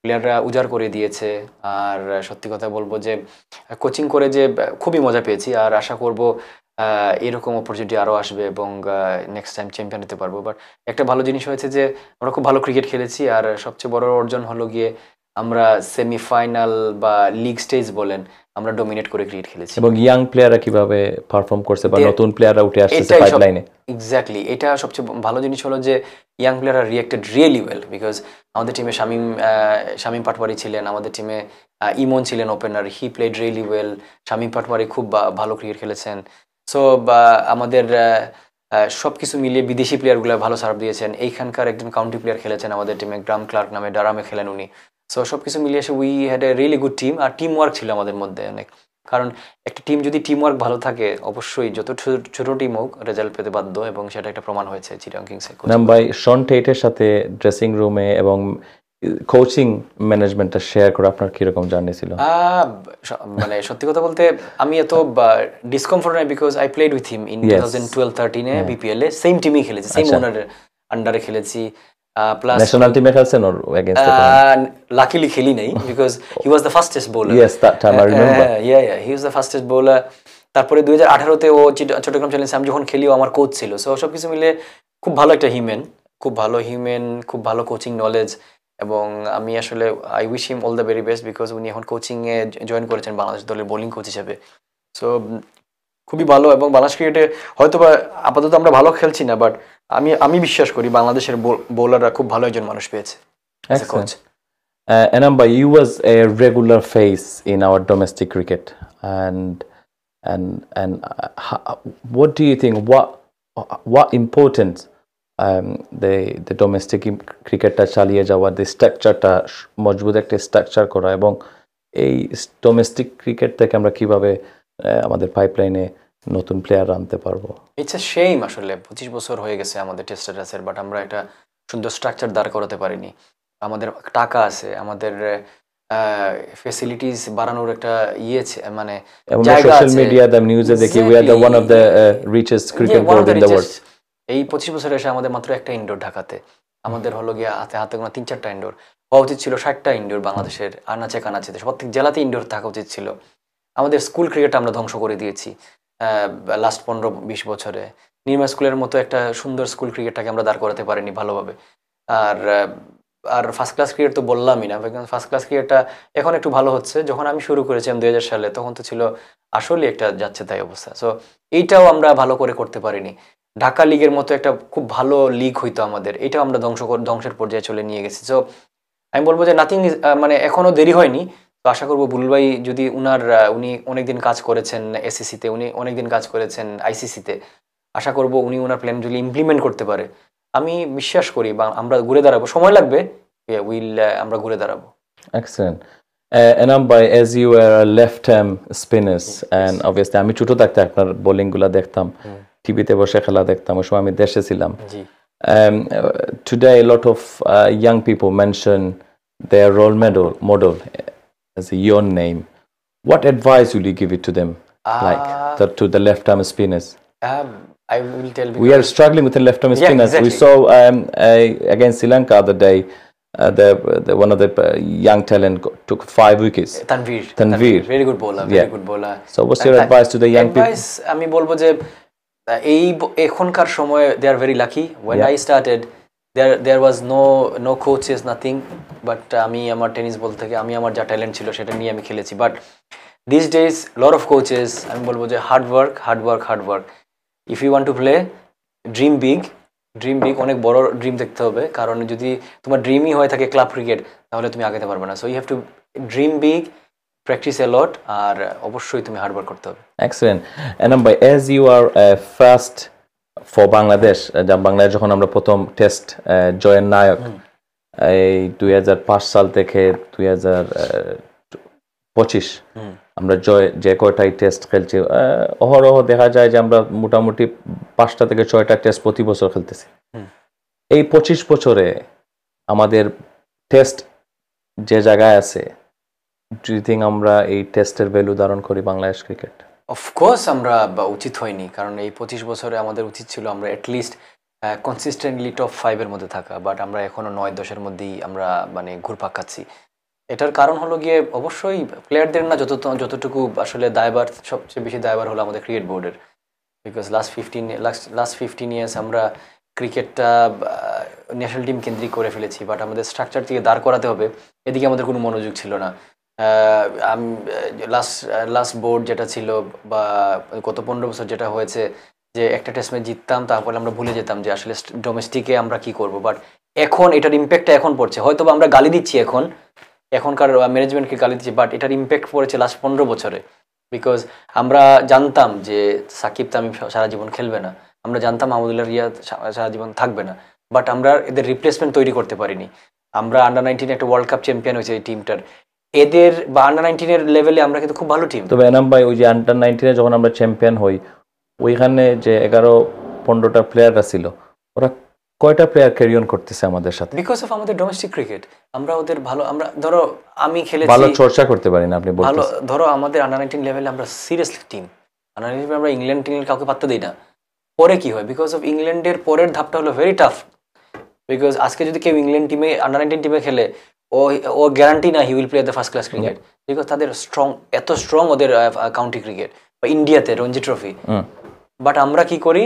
প্লেয়াররা উজাড় করে দিয়েছে। আর সত্যি কথা বলবো যে কোচিং করে যে খুবই মজা পেয়েছি। আর আশা করব এরকম অপরচুনিটি আরও আসবে এবং নেক্সট টাইম চ্যাম্পিয়ন হতে পারবো। বাট একটা ভালো জিনিস হয়েছে যে আমরা খুব ভালো ক্রিকেট খেলেছি। আর সবচেয়ে বড় অর্জন হলো গিয়ে আমরা সেমিফাইনাল বা লিগ স্টেজ বলেন, আমরা ডমিনেট করে ক্রিকেট খেলেছি। এবং ইয়াং প্লেয়াররা কিভাবে পারফর্ম করছে বা নতুন প্লেয়াররা উঠে আসছে পাইপলাইনে। এক্স্যাক্টলি, এটা সবচেয়ে ভালো জিনিস হলো যে ইয়াং প্লেয়াররা রিয়েক্টেড রিয়েলি ওয়েল। বিকজ আমাদের টিমে শামীম পাটওয়ারি ছিলেন, আমাদের টিমে ইমন ছিলেন opener, he played really well. Shamim Patwari খুব ভালো ক্রিকেট খেলেছেন। সো আমাদের সব কিছু মিলিয়ে বিদেশি প্লেয়ারগুলো ভালো সার্ভ দিয়েছেন। এইখানকার একজন কাউন্টি প্লেয়ার খেলেছেন আমাদের টিমে, গ্রাম ক্লার্ক নামে, ডারামে খেলেন উনি। সো সব কিছু মিলিয়ে এসে we had a really good team. আর টিম ওয়ার্ক ছিল আমাদের মধ্যে অনেক, কারণ একটা টিম যদি টিম ওয়ার্ক ভালো থাকে, অবশ্যই যত ছোট টিম হোক রেজাল্ট পেতে বাধ্য, এবং সেটা একটা প্রমাণ হয়েছে চিটাগাং কিংসে। ভাই, শন টেটের সাথে ড্রেসিং রুমে এবং কোচিং ম্যানেজমেন্টটা শেয়ার করে আপনার কিরকম জার্নি ছিল? মানে সত্যি কথা বলতে আমি এত ডিসকমফোর্ট নাই, because I played with him in 2012-13 BPL এ। সেম টিমই খেলেছি, সেম ওনারের আন্ডারে খেলেছি। প্লাস ন্যাশনাল টিমে খেলছেন ওর এগেইনস্ট লাকিলি খেলি নাই because he was the fastest bowler. Yes that time I remember he was the fastest bowler. তারপরে 2018-তে ও চট্টগ্রাম চ্যালেঞ্জে আমি যখন খেলি ও আমার কোচ ছিল। সো সব কিছু মিলে খুব ভালো একটা হিউম্যান, খুব ভালো কোচিং নলেজ। এবং আমি আসলে I wish him all the very best because উনি এখন কোচিংয়ে জয়েন করেছেন বাংলাদেশ দলের বোলিং কোচ হিসেবে। সো খুবই ভালো। এবং বাংলাদেশ ক্রিকেটে হয়তো বা আপাতত আমরা ভালো খেলছি না, বাট আমি বিশ্বাস করি বাংলাদেশের বোলাররা খুব ভালো একজন মানুষ পেয়েছে coach. Enamba, you was a regular face in our domestic cricket, and what do you think? What importance the domestic cricketটা চালিয়ে যাওয়া, the structureটা মজবুত একটা স্ট্রাকচার করা, এবং এই ডোমেস্টিক ক্রিকেট থেকে আমরা কিভাবে আমাদের পাইপলাইনে নতুন প্লেয়ার আনতে পারবো? ইটস এ শেম আসলে 25 বছর হয়ে গেছে আমাদের টেস্ট স্ট্যাটাসের, বাট আমরা একটা সুন্দর স্ট্রাকচার দাঁড় করাতে পারিনি। আমাদের টাকা আছে, আমাদের ফ্যাসিলিটিস বাড়ানোর একটা মানে জায়গা আছে। সোশ্যাল মিডিয়া দ্য নিউজে দেখি we are the one of the richest cricket board in the world. এই 25 বছরে এসে আমাদের মাত্র একটা ইনডোর ঢাকাতে, আমাদের হলো গিয়ে হাতে গোনা 3-4টা ইনডোর। হওয়া উচিত ছিল 60টা ইনডোর বাংলাদেশের আনাচে কানাচে, প্রত্যেক জেলাতে ইনডোর থাকা উচিত ছিল। আমাদের স্কুল ক্রিকেট আমরা ধ্বংস করে দিয়েছি লাস্ট 15-20 বছরে। নির্মা স্কুলের মতো একটা সুন্দর স্কুল ক্রিকেটটাকে আমরা দাঁড় করাতে পারিনি ভালোভাবে। আর ফার্স্ট ক্লাস ক্রিকেট তো বললামই না। ফার্স্ট ক্লাস ক্রিকেটটা এখন একটু ভালো হচ্ছে। যখন আমি শুরু করেছিলাম 2000 সালে, তখন তো ছিল আসলে একটা যাচ্ছে তাই অবস্থা। সো এইটাও আমরা ভালো করে করতে পারিনি। ঢাকা লিগের মতো একটা খুব ভালো লিগ হইতো আমাদের, এটাও আমরা ধ্বংসের পর্যায়ে চলে নিয়ে গেছি। সো আমি বলবো যে নাথিং ইজ, মানে এখনও দেরি হয়নি। তো আশা করবো বুলবুল ভাই যদি উনি অনেকদিন কাজ করেছেন এসিসিতে, উনি অনেকদিন কাজ করেছেন আইসিসিতে, আশা করবো উনি ওনার প্ল্যান যদি ইমপ্লিমেন্ট করতে পারে, আমি বিশ্বাস করি বা আমরা ঘুরে দাঁড়াবো। সময় লাগবে, আমরা ঘুরে দাঁড়াবো। Excellent. Enamba, as you were a left-arm spinners, and obviously আমি ছোট থাকতে আপনার বোলিং গুলা দেখতাম, টিভিতে বসে খেলা দেখতাম, ওই সময় আমি দেশে ছিলাম। Today a lot of young people mention their role model as your name. What advice will you give it to them, to the left-arm spinners? I will tell you, we are struggling with the left-arm spinners. Exactly. We saw against Sri Lanka the day. The one of the young talent took 5 wickets. Tanveer, very good bowler, good bowler. So what's your advice to the young people? আমি বলবো যে এই এখনকার সময়ে they are very lucky. When I started there was no coaches, nothing, but আমি আমার tennis ball থেকে আমি আমার যা ট্যালেন্ট ছিল সেটা নিয়ে আমি খেলেছি। But these days lot of coaches, আমি বলবো যে hard work. If you want to play, dream big, অনেক বড় ড্রিম দেখতে হবে। কারণ যদি তোমার ড্রিমই হয়ে থাকে ক্লাব ক্রিকেট, তাহলে তুমি আগাতে পারবে না। So you have to dream big, practice a lot, আর অবশ্যই তুমি হার্ড ওয়ার্ক করতে হবে। Excellent. Enamba, as you are first for Bangladesh, Bangladesh যখন আমরা প্রথম টেস্ট জয়ের নায়ক, এই 2005 সাল থেকে 2025 আমরা যে কয়টাই টেস্ট খেলছি, অহরহ দেখা যায় যে আমরা মোটামুটি 5টা থেকে 6টা টেস্ট প্রতি বছর খেলতেছি। এই 25 বছরে আমাদের টেস্ট যে জায়গায় আছে, ডু ইউ থিঙ্ক আমরা এই টেস্টের ভ্যালু ধারণ করি বাংলাদেশ ক্রিকেট? অফকোর্স আমরা উচিত হয়নি, কারণ এই 25 বছরে আমাদের উচিত ছিল আমরা অ্যাটলিস্ট কনসিস্টেন্টলি টপ 5 এর মধ্যে থাকা। বাট আমরা এখনো 9-10 এর মধ্যেই আমরা মানে ঘুরপাক খাচ্ছি। এটার কারণ হলো গিয়ে অবশ্যই প্লেয়ারদের না, যতটুকু আসলে দায়ভার, সবচেয়ে বেশি দায়ভার হলো আমাদের ক্রিকেট বোর্ডের। বিকজ লাস্ট 15 ইয়ার্স আমরা ক্রিকেটটা ন্যাশনাল টিম কেন্দ্রিক করে ফেলেছি, বাট আমাদের স্ট্রাকচার থেকে দাঁড় করাতে হবে, এদিকে আমাদের কোনো মনোযোগ ছিল না। লাস্ট বোর্ড যেটা ছিল বা গত 15 বছর যেটা হয়েছে, যে একটা টেস্ট ম্যাচ জিততাম, তারপরে আমরা ভুলে যেতাম যে আসলে ডোমেস্টিকে আমরা কি করব। বাট এখন এটার ইম্প্যাক্টটা এখন পড়ছে। হয়তো আমরা গালি দিচ্ছি এখনকার ম্যানেজমেন্টকে গালি দিচ্ছি, বাট এটার ইম্প্যাক্ট পড়েছে লাস্ট 15 বছরে। বিকজ আমরা জানতাম যে সাকিব তামিম সারা জীবন খেলবে না, আমরা জানতাম মাহমুদুল্লাহ রিয়াদ সারা জীবন থাকবে না, বাট আমরা এদের রিপ্লেসমেন্ট তৈরি করতে পারিনি। আমরা আন্ডার-19 একটা ওয়ার্ল্ড কাপ চ্যাম্পিয়ন হয়েছে এই টিমটার, এদের বা আন্ডার-19 এর লেভেলে আমরা কিন্তু খুব ভালো টিম। তবে এনাম ভাই, ওই যে আন্ডার-19 এ যখন আমরা চ্যাম্পিয়ন হই, ওইখানে যে 11-15টা প্লেয়াররা ছিল, ওরা কয়টা প্লেয়ার ক্যারি অন করতেছে আমাদের সাথে? বিকজ অফ আমাদের ডোমেস্টিক ক্রিকেট। আমরা ওদের আমরা ধরো আমি খেলেছি, ভালো চর্চা করতে পারি না আপনি বলতেছেন। ভালো ধরো আমাদের আন্ডার-19 লেভেলে আমরা সিরিয়াসলি টিম, আন্ডার-19 আমরা ইংল্যান্ড কাউকে পাত্তা দিই না। পরে কি হয়, বিকজ অফ ইংল্যান্ডের পরের ধাপটা হলো ভেরি টাফ। বিকজ আজকে যদি কেউ ইংল্যান্ড টিমে আন্ডার 19 টিমে খেলে, ও ও গ্যারান্টি না he will play the first class cricket, because তাদের এত স্ট্রং ওদের কাউন্টি ক্রিকেট বা ইন্ডিয়াতে রঞ্জি ট্রফি। বাট আমরা কি করি,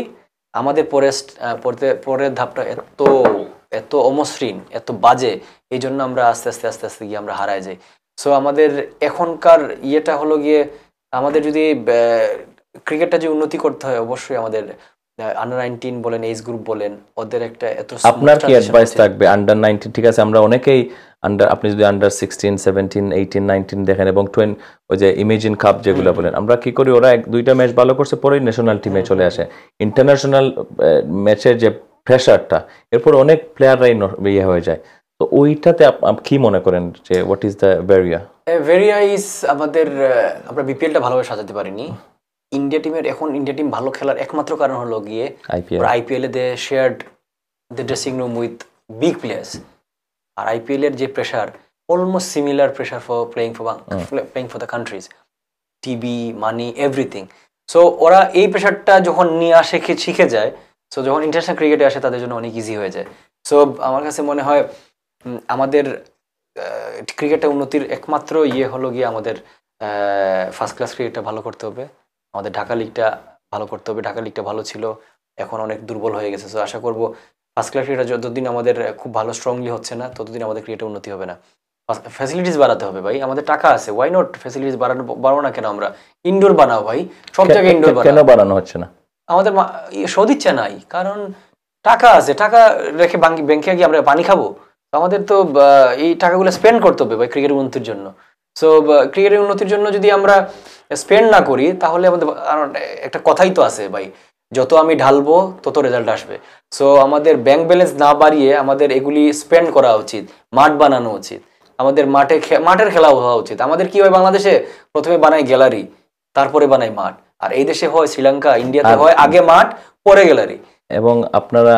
আমাদের পরের ধাপটা এত অমসৃণ, এত বাজে, এই জন্য আমরা আস্তে আস্তে আস্তে আস্তে গিয়ে আমরা হারায় যাই। সো আমাদের এখনকার ইয়েটা হলো গিয়ে, আমাদের যদি ক্রিকেটটা যে উন্নতি করতে হয়, অবশ্যই আমাদের আন্ডার 19 বলেন, এজ গ্রুপ বলেন, ওদের একটা এত। আপনার কি অ্যাডভাইস থাকবে আন্ডার 19? ঠিক আছে, আমরা অনেকেই আপনি যদি আন্ডার 16, 17, 18, 19 দেখেন এবং ওই যে ইমেজিন কাপ যেগুলো বলেন, আমরা কি করি, ওরা 2টা ম্যাচ ভালো করছে পরেই ন্যাশনাল টিমে চলে আসে। ইন্টারন্যাশনাল ম্যাচের যে প্রেশারটা, এরপর অনেক প্লেয়াররাই ইয়ে হয়ে যায়। তো ওইটাতে কি মনে করেন যে হোয়াট ইজ দ্য ভেরিয়া ইজ আমাদের আমরা বিপিএলটা ভালোভাবে সাজাতে পারিনি। ইন্ডিয়া টিম ভালো খেলার একমাত্র কারণ হলো গিয়ে আইপিএল এ they shared the dressing room with big players. আর আইপিএল এর যে pressure, almost similar pressure for playing for the countries, TV, money, everything. So ওরা এই প্রেশারটা যখন নিয়ে আসে, শিখে যায়, সো যখন ইন্টারন্যাশনাল ক্রিকেটে আসে তাদের জন্য অনেক ইজি হয়ে যায়। সো আমার কাছে মনে হয় আমাদের ক্রিকেটটা উন্নতির একমাত্র ইয়ে হলো গিয়ে আমাদের ফার্স্ট ক্লাস ক্রিকেটটা ভালো করতে হবে, আমাদের ঢাকা লিগটা ভালো করতে হবে। ঢাকা লিগটা ভালো ছিল, এখন অনেক দুর্বল হয়ে গেছে। সো আশা করবো ফার্স্ট ক্লাস ক্রিকেটটা যতদিন আমাদের খুব ভালো স্ট্রংলি হচ্ছে না, ততদিন আমাদের ক্রিকেটের উন্নতি হবে না। ফ্যাসিলিটিস বাড়াতে হবে ভাই, আমাদের টাকা আছে, ওয়াই নট ফ্যাসিলিটিস বাড়াবো না কেন? আমরা ইনডোর বানাও ভাই, সব জায়গায় ইনডোর কেন বানানো হচ্ছে না? আমাদের সদিচ্ছা নাই, কারণ টাকা আছে, টাকা রেখে ব্যাংকে গিয়ে আমরা পানি খাবো? আমাদের তো এই টাকাগুলো স্পেন্ড করতে হবে ভাই ক্রিকেটের উন্নতির জন্য। সো ক্রিকেটের উন্নতির জন্য যদি আমরা স্পেন্ড না করি, তাহলে আমাদের একটা কথাই তো আছে ভাই, যত আমি ঢালবো তত রেজাল্ট আসবে। সো আমাদের ব্যাংক ব্যালেন্স না বাড়িয়ে আমাদের এগুলি স্পেন্ড করা উচিত, মাঠ বানানো উচিত, আমাদের মাঠের খেলা হওয়া উচিত। আমাদের কি হয় বাংলাদেশে, প্রথমে বানায় গ্যালারি, তারপরে বানায় মাঠ। আর এই দেশে হয়, শ্রীলঙ্কা, ইন্ডিয়াতে হয় আগে মাঠ পরে গ্যালারি। এবং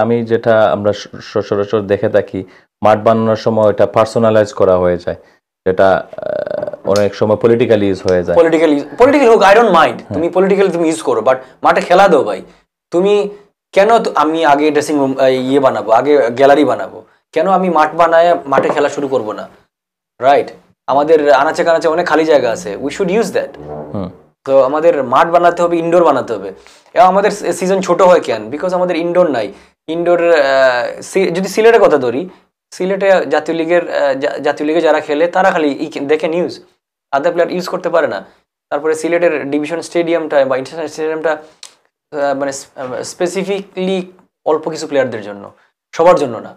আমি যেটা আমরা সচরাচর দেখে থাকি, মাঠ বানানোর সময় এটা পার্সোনালাইজ করা হয়ে যায়, যেটা অনেক সময় পলিটিক্যালি ইউজ হয়ে যায়। পলিটিক্যাল হোক, আই ডোন্ট মাইন্ড, তুমি পলিটিক্যালি তুমি ইউজ করো, বাট মাঠে খেলা দাও ভাই। তুমি কেন আমি আগে ড্রেসিং রুম ইয়ে বানাবো, আগে গ্যালারি বানাবো, কেন আমি মাঠ বানায় মাঠে খেলা শুরু করবো না? রাইট, আমাদের আনাচে কানাচে অনেক খালি জায়গা আছে, উই শুড ইউজ দ্যাট। তো আমাদের মাঠ বানাতে হবে, ইনডোর বানাতে হবে। এবং আমাদের সিজন ছোট হয় কেন? বিকজ আমাদের ইনডোর নাই। ইনডোর যদি সিলেটের কথা ধরি, সিলেটে জাতীয় লিগে যারা খেলে তারা খালি দেখে নিউজ, আদার প্লেয়ার ইউজ করতে পারে না। তারপরে সিলেটের ডিভিশন স্টেডিয়ামটা বা ইন্টারন্যাশনাল স্টেডিয়ামটা মানে স্পেসিফিকলি অল্প কিছু প্লেয়ারদের জন্য, সবার জন্য না।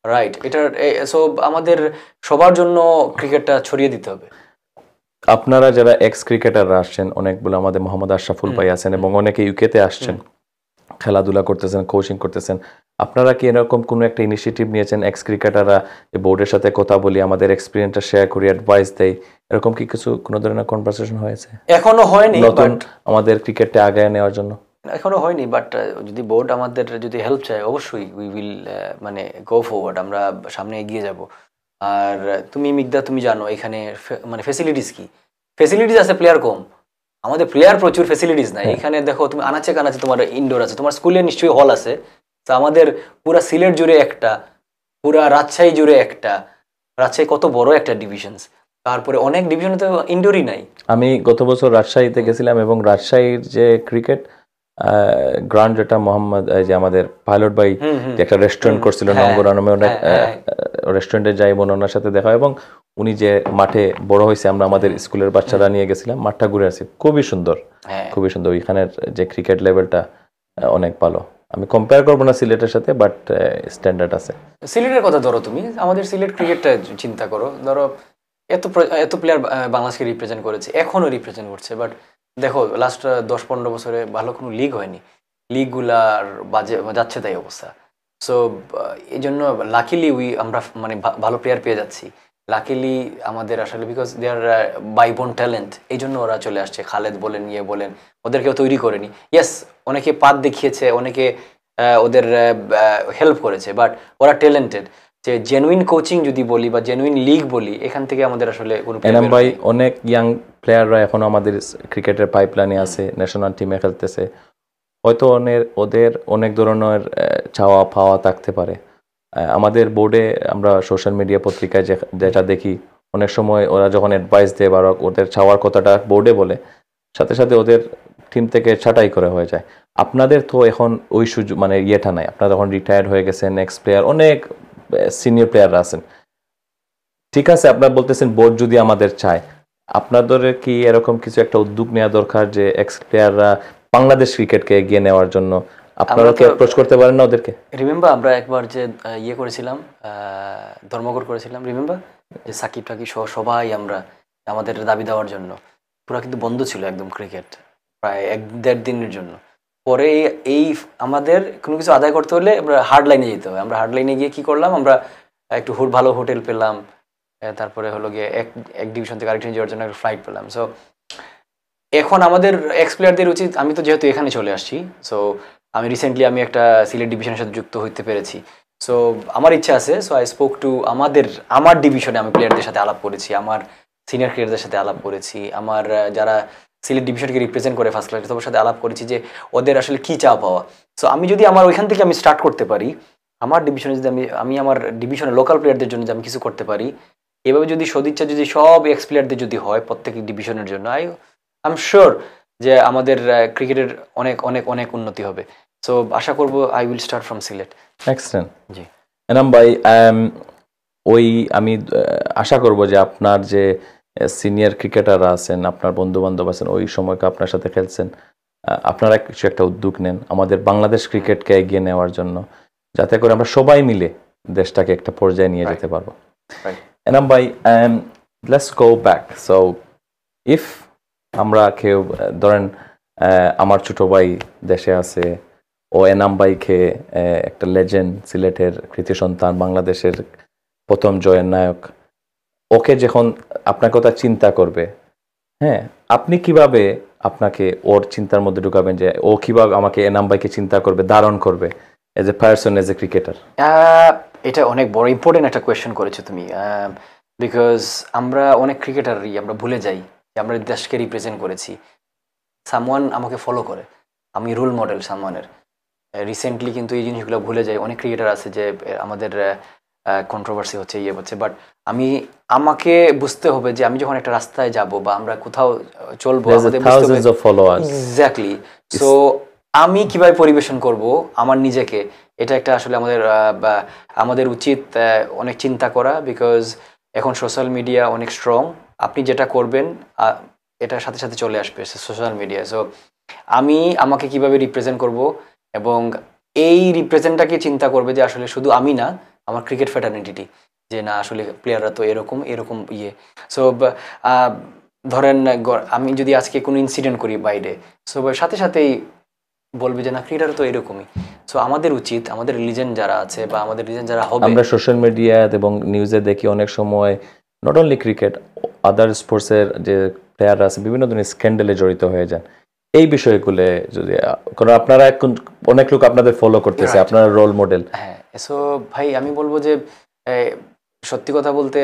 রাইট, এটার সো আমাদের সবার জন্য ক্রিকেটটা ছড়িয়ে দিতে হবে। আপনারা যারা এক্স ক্রিকেটাররা আসছেন, অনেকগুলো আমাদের মোহাম্মদ আশরাফুল ভাই আছেন এবং অনেকে ইউকেতে আসছেন, খেলাধুলা করতেছেন, কোচিং করতেছেন, আপনারা কি এরকম কোনো একটা ইনিশিয়েটিভ নিয়েছেন এক্স ক্রিকেটাররা বোর্ডের সাথে কথা বলি, আমাদের এক্সপিরিয়েন্সটা শেয়ার করি, অ্যাডভাইস দেয়, এরকম কি কোনো ধরনের কনভারসেশন হয়েছে? এখনো হয়নি, নতুন আমাদের ক্রিকেটটা আগায় নেওয়ার জন্য এখনো হয়নি। বাট যদি বোর্ড আমাদের যদি হেল্প চায়, অবশ্যই উই উইল মানে গো ফরওয়ার্ড, আমরা সামনে এগিয়ে যাব। আর মিগদা তুমি জানো এখানে মানে ফেসিলিটিস কি? ফেসিলিটিস আছে, প্লেয়ার কম। আমাদের প্লেয়ার প্রচুর, ফেসিলিটিস নাই। এখানে দেখো তুমি আনাচে কানাচে তোমার ইনডোর আছে, তোমার স্কুলে নিশ্চয়ই হল আছে। তো আমাদের পুরা সিলেট জুড়ে একটা, পুরা রাজশাহী জুড়ে একটা, রাজশাহী কত বড় একটা ডিভিশন, তারপরে অনেক ডিভিশনে তো ইনডোরই নাই। আমি গত বছর রাজশাহীতে গেছিলাম এবং রাজশাহীর যে ক্রিকেট গ্রাউন্ড, যেটা মোহাম্মদ যে আমাদের পাইলট ভাই একটা রেস্টুরেন্ট করছিল নঙ্গরা নামে, অনেক রেস্টুরেন্টে যাই বোন, ওনার সাথে দেখা, এবং উনি যে মাঠে বড় হয়েছে, আমরা আমাদের স্কুলের বাচ্চারা নিয়ে গেছিলাম, মাঠটা ঘুরে আসছি, খুবই সুন্দর, খুবই সুন্দর। ওইখানের যে ক্রিকেট লেভেলটা অনেক ভালো। আমি কম্পেয়ার করবো না সিলেটের সাথে, বাট স্ট্যান্ডার্ড আছে। সিলেটের কথা ধরো, তুমি আমাদের সিলেট ক্রিকেটটা চিন্তা করো, ধরো এত প্লেয়ার বাংলাদেশকে রিপ্রেজেন্ট করেছে, এখনো রিপ্রেজেন্ট করছে, বাট দেখো লাস্ট 10-15 বছরে ভালো কোনো লিগ হয়নি, লিগগুলার বাজে যাচ্ছে তাই অবস্থা। সো এই জন্য লাকিলি আমরা মানে ভালো প্লেয়ার পেয়ে যাচ্ছি, লাকিলি আমাদের আসলে, বিকজ দে আর বাইবোন ট্যালেন্ট, এই জন্য ওরা চলে আসছে। খালেদ বলেন, ইয়ে বলেন, ওদেরকেও তৈরি করেনি। ইয়েস, অনেকে পাত দেখিয়েছে, অনেকে ওদের হেল্প করেছে, বাট ওরা ট্যালেন্টেড। যে জেনুইন কোচিং যদি বলি বা জেনুইন লিগ বলি, এখান থেকে আমাদের আসলে কোনো এনাম ভাই, অনেক ইয়াং প্লেয়াররা এখনো আমাদের ক্রিকেটের পাইপলাইনে আছে, ন্যাশনাল টিমে খেলতেছে। হয়তো ওদের অনেক ধরনের চাওয়া পাওয়া থাকতে পারে, আমাদের বোর্ডে আমরা সোশ্যাল মিডিয়া পত্রিকায় যেটা দেখি, অনেক সময় ওরা যখন অ্যাডভাইস দেয় বা ওদের চাওয়ার কথাটা বোর্ডে বলে, সাথে সাথে ওদের টিম থেকে ছাঁটাই করা হয়ে যায়। আপনাদের তো এখন ওই সুযোগ মানে ইয়েটা নাই, আপনারা যখন রিটায়ার্ড হয়ে গেছেন, নেক্সট প্লেয়ার অনেক সিনিয়র প্লেয়াররা আছেন। ঠিক আছে, আপনারা বলতেছেন বোর্ড যদি আমাদের চায়, আপনাদের কি এরকম কিছু একটা উদ্যোগ নেওয়া দরকার যে এক্স প্লেয়াররা বাংলাদেশ ক্রিকেটকে এগিয়ে নেওয়ার জন্য আপনারা কি অ্যাপ্রোচ করতে পারেন না ওদেরকে? রিমেম্বার আমরা একবার যে ইয়ে করেছিলাম, ধর্মঘট করেছিলাম, রিমেম্বার যে সাকিব টাকিব সহ সবাই আমরা আমাদের দাবি দেওয়ার জন্য, পুরো কিন্তু বন্ধ ছিল একদম ক্রিকেট প্রায় 1-1.5 দিনের জন্য। পরে এই আমাদের কোনো কিছু আদায় করতে হলে আমরা হার্ড লাইনে যেতে হবে। আমরা হার্ড লাইনে গিয়ে কি করলাম, আমরা একটু ভালো হোটেল পেলাম, তারপরে হলো গিয়ে এক ডিভিশন থেকে আরেকটা যাওয়ার জন্য একটা ফ্লাইট পেলাম। সো এখন আমাদের এক্স প্লেয়ারদের উচিত, আমি তো যেহেতু এখানে চলে আসছি, সো আমি রিসেন্টলি আমি একটা সিলেট ডিভিশনের সাথে যুক্ত হতে পেরেছি। সো আমার ইচ্ছা আছে, সো আই স্পোক টু আমার ডিভিশনে আমি প্লেয়ারদের সাথে আলাপ করেছি, আমার সিনিয়র প্লেয়ারদের সাথে আলাপ করেছি, আমার যারা সিলেট ডিভিশনকে রিপ্রেজেন্ট করে ফার্স্ট ক্লাস সবার সাথে আলাপ করেছি যে ওদের আসলে কী চাওয়া পাওয়া। সো আমি যদি আমার ওইখান থেকে আমি স্টার্ট করতে পারি, আমার ডিভিশনে যদি আমি আমার ডিভিশনে লোকাল প্লেয়ারদের জন্য যদি আমি কিছু করতে পারি, এভাবে যদি সদিচ্ছা যদি সব এক্স প্লেয়ারদের যদি হয় প্রত্যেক ডিভিশনের জন্য, আই এম শিওর যে আমাদের ক্রিকেটের অনেক অনেক অনেক উন্নতি হবে। সো আশা করব I will start from Sylhet. Excellent. জি এনাম ভাই, ওই আমি আশা করব যে আপনার যে সিনিয়র ক্রিকেটাররা আছেন, আপনার বন্ধু বান্ধব আছেন, ওই সময়কে আপনার সাথে খেলছেন, আপনারা কিছু একটা উদ্যোগ নেন আমাদের বাংলাদেশ ক্রিকেটকে এগিয়ে নেওয়ার জন্য, যাতে করে আমরা সবাই মিলে দেশটাকে একটা পর্যায়ে নিয়ে যেতে পারবো। এনাম ভাই, let's go back. So if আমরা কেউ ধরেন আমার ছোট ভাই দেশে আছে, ও এনাম ভাইকে একটা লেজেন্ড, সিলেটের কৃতি সন্তান, বাংলাদেশের প্রথম জয়ের নায়ক, ওকে যখন আপনার কথা চিন্তা করবে, হ্যাঁ, আপনি কিভাবে আপনাকে ওর চিন্তার মধ্যে ঢুকাবেন যে ও কিভাবে আমাকে এনাম ভাইকে চিন্তা করবে, ধারণ করবে as a person, as a cricketer? এটা অনেক বড় ইম্পর্টেন্ট একটা কোয়েশ্চেন করেছো তুমি, বিকজ আমরা অনেক ক্রিকেটারই আমরা ভুলে যাই যে আমরা দেশকে রিপ্রেজেন্ট করেছি। সামওয়ান আমাকে ফলো করে, আমি রোল মডেল সামওয়ানের। রিসেন্টলি কিন্তু এই জিনিসগুলো ভুলে যাই। অনেক ক্রিকেটার আছে যে আমাদের কন্ট্রোভার্সি হচ্ছে, ইয়ে হচ্ছে, বাট আমাকে বুঝতে হবে যে আমি যখন একটা রাস্তায় যাব বা আমরা কোথাও চলবো, এক্স্যাক্টলি। সো আমি কিভাবে পরিবেশন করব আমার নিজেকে, এটা একটা আসলে আমাদের উচিত অনেক চিন্তা করা, বিকজ এখন সোশ্যাল মিডিয়া অনেক স্ট্রং। আপনি যেটা করবেন এটার সাথে সাথে চলে আসবে সোশ্যাল মিডিয়া। সো আমাকে কিভাবে রিপ্রেজেন্ট করব, এবং এই রিপ্রেজেন্টটাকে চিন্তা করবে যে আসলে শুধু আমি না, আমার ক্রিকেট ফ্যাটার্নিটি, যে না আসলে প্লেয়াররা তো এরকম এরকম ইয়ে। সো ধরেন আমি যদি আজকে কোনো ইনসিডেন্ট করি বাইরে, সো সাথে সাথেই বলবে যে না ক্রিকেটার তো এরকমই। সো আমাদের উচিত, আমাদের রিলিজন যারা আছে বা আমাদের রিলিজন যারা হবে, আমরা সোশ্যাল মিডিয়া এবং নিউজে দেখি অনেক সময় নট অনলি ক্রিকেট, আদার স্পোর্টসের যে প্লেয়াররা আছে বিভিন্ন ধরনের স্ক্যান্ডেলে জড়িত হয়ে যান। এই বিষয়গুলো যদি, কারণ আপনারা এখন অনেক লোক আপনাদের ফলো করতেছে, আপনারা রোল মডেল। হ্যাঁ, সো ভাই আমি বলবো যে সত্যি কথা বলতে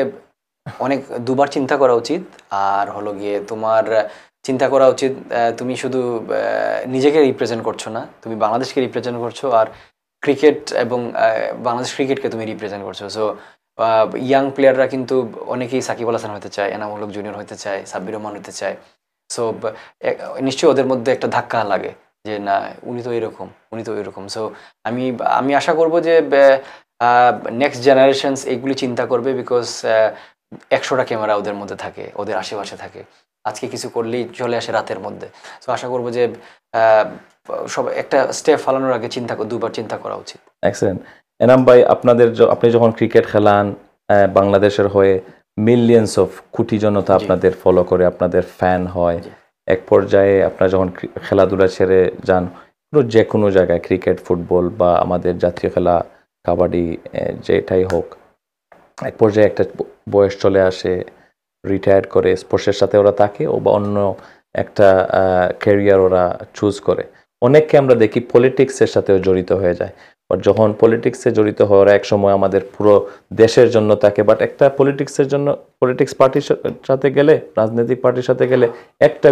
অনেক দুবার চিন্তা করা উচিত। আর হলো গিয়ে তোমার চিন্তা করা উচিত তুমি শুধু নিজেকে রিপ্রেজেন্ট করছো না, তুমি বাংলাদেশকে রিপ্রেজেন্ট করছো, আর ক্রিকেট এবং বাংলাদেশ ক্রিকেটকে তুমি রিপ্রেজেন্ট করছো। সো ইয়াং প্লেয়াররা কিন্তু অনেকেই সাকিব আল হাসান হতে চায়, এনামুল হক জুনিয়র হতে চায়, সাব্বির রহমান হতে চায়। সো নিশ্চয়ই ওদের মধ্যে একটা ধাক্কা লাগে যে না উনি তো এরকম, উনি তো এরকম। সো আমি আশা করব যে নেক্সট জেনারেশনস এইগুলি চিন্তা করবে, বিকজ 100টা ক্যামেরা ওদের মধ্যে থাকে, ওদের আশেপাশে থাকে, আজকে কিছু করলেই চলে আসে রাতের মধ্যে। সো আশা করবো যে সব একটা স্টেপ ফালানোর আগে দুবার চিন্তা করা উচিত। এক্সেলেন্ট। এনাম ভাই, আপনি যখন ক্রিকেট খেলান বাংলাদেশের হয়ে, মিলিয়ন্স অফ কোটি জনতা আপনাদের ফলো করে, আপনাদের ফ্যান হয়। এক পর্যায়ে আপনারা যখন খেলাধুলা ছেড়ে যান, যে কোনো জায়গায় ক্রিকেট, ফুটবল বা আমাদের জাতীয় খেলা কাবাডি, যেটাই হোক, এক পর্যায়ে একটা বয়স চলে আসে, রিটায়ার করে স্পোর্টসের সাথে ওরা থাকে, ও বা অন্য একটা ক্যারিয়ার ওরা চুজ করে। অনেককে আমরা দেখি পলিটিক্সের সাথেও জড়িত হয়ে যায়। বাট যখন পলিটিক্সে জড়িত হয় ওরা, এক সময় আমাদের পুরো দেশের জন্য থাকে, বাট একটা পলিটিক্স পার্টির সাথে গেলে, রাজনৈতিক পার্টির সাথে গেলে, একটা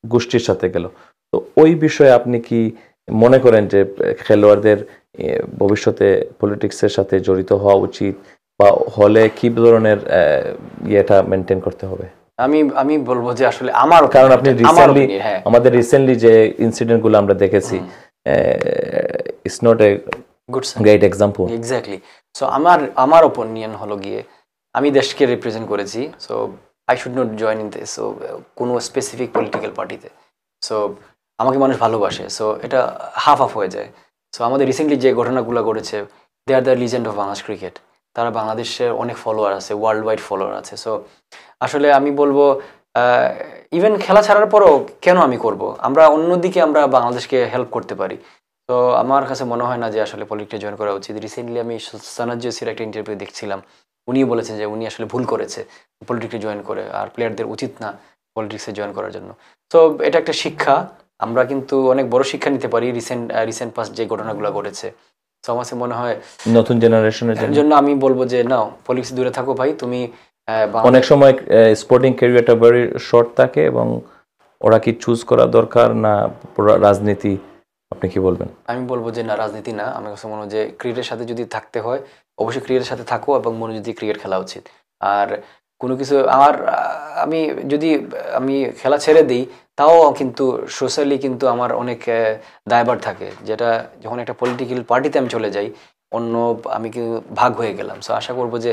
গোষ্ঠীর সাথে গেল। তো ওই বিষয়ে আপনি কি মনে করেন যে খেলোয়াড়দের ভবিষ্যতে পলিটিক্সের সাথে জড়িত হওয়া উচিত, বা হলে কি ধরনের ইয়েটা মেনটেন করতে হবে? আমি বলবো যে আসলে আমার কারণ আপনি রিসেন্টলি হ্যাঁ আমাদের রিসেন্টলি যে ইনসিডেন্টগুলো আমরা দেখেছি, it's not a good great example. Exactly. So আমার ওপিনিয়ন হলো গিয়ে আমি দেশকে রিপ্রেজেন্ট করেছি, so I should not join in this, so কোনো স্পেসিফিক পলিটিক্যাল পার্টিতে। সো আমাকে মানুষ ভালোবাসে, সো এটা হাফ হাফ হয়ে যায়। সো আমাদের রিসেন্টলি যে ঘটনাগুলো ঘটেছে, they are the legend of Bangladesh cricket. তারা বাংলাদেশের অনেক ফলোয়ার আছে, ওয়ার্ল্ড ওয়াইড ফলোয়ার আছে। সো আসলে আমি বলবো ইভেন খেলা ছাড়ার পরও কেন আমি করব, আমরা অন্যদিকে আমরা বাংলাদেশকে হেল্প করতে পারি। তো আমার কাছে মনে হয় না যে আসলে পলিটিক্সে জয়েন করা উচিত। রিসেন্টলি আমি সানাজ জসির একটা ইন্টারভিউ দেখছিলাম, উনিও বলেছেন যে উনি আসলে ভুল করেছে পলিটিক্সে জয়েন করে, আর প্লেয়ারদের উচিত না পলিটিক্সে জয়েন করার জন্য। তো এটা একটা শিক্ষা, আমরা কিন্তু অনেক বড় শিক্ষা নিতে পারি রিসেন্ট পাস্ট যে ঘটনাগুলো ঘটেছে। তো আমার কাছে মনে হয় নতুন জেনারেশনের জন্য আমি বলবো যে নাও পলিটিক্স দূরে থাকো ভাই, তুমি অনেক সময় স্পোর্টিং ক্যারিয়ারটা ভেরি শর্ট থাকে, এবং ওরা কি চুজ করা দরকার না রাজনীতি? আপনি কি বলবেন? আমি বলবো যে না, রাজনীতি না। আমার কাছে মনে হয় যে ক্রিকেটের সাথে যদি থাকতে হয় অবশ্যই ক্রিকেটের সাথে থাকো, এবং মনোযোগ দিয়ে ক্রিকেট খেলা উচিত। আর কোনো কিছু আমি যদি আমি খেলা ছেড়ে দিই, তাও কিন্তু সোশ্যালি কিন্তু আমার অনেক দায়ভার থাকে, যেটা যখন একটা পলিটিক্যাল পার্টিতে আমি চলে যাই, অন্য আমি কিন্তু ভাগ হয়ে গেলাম। সো আশা করবো যে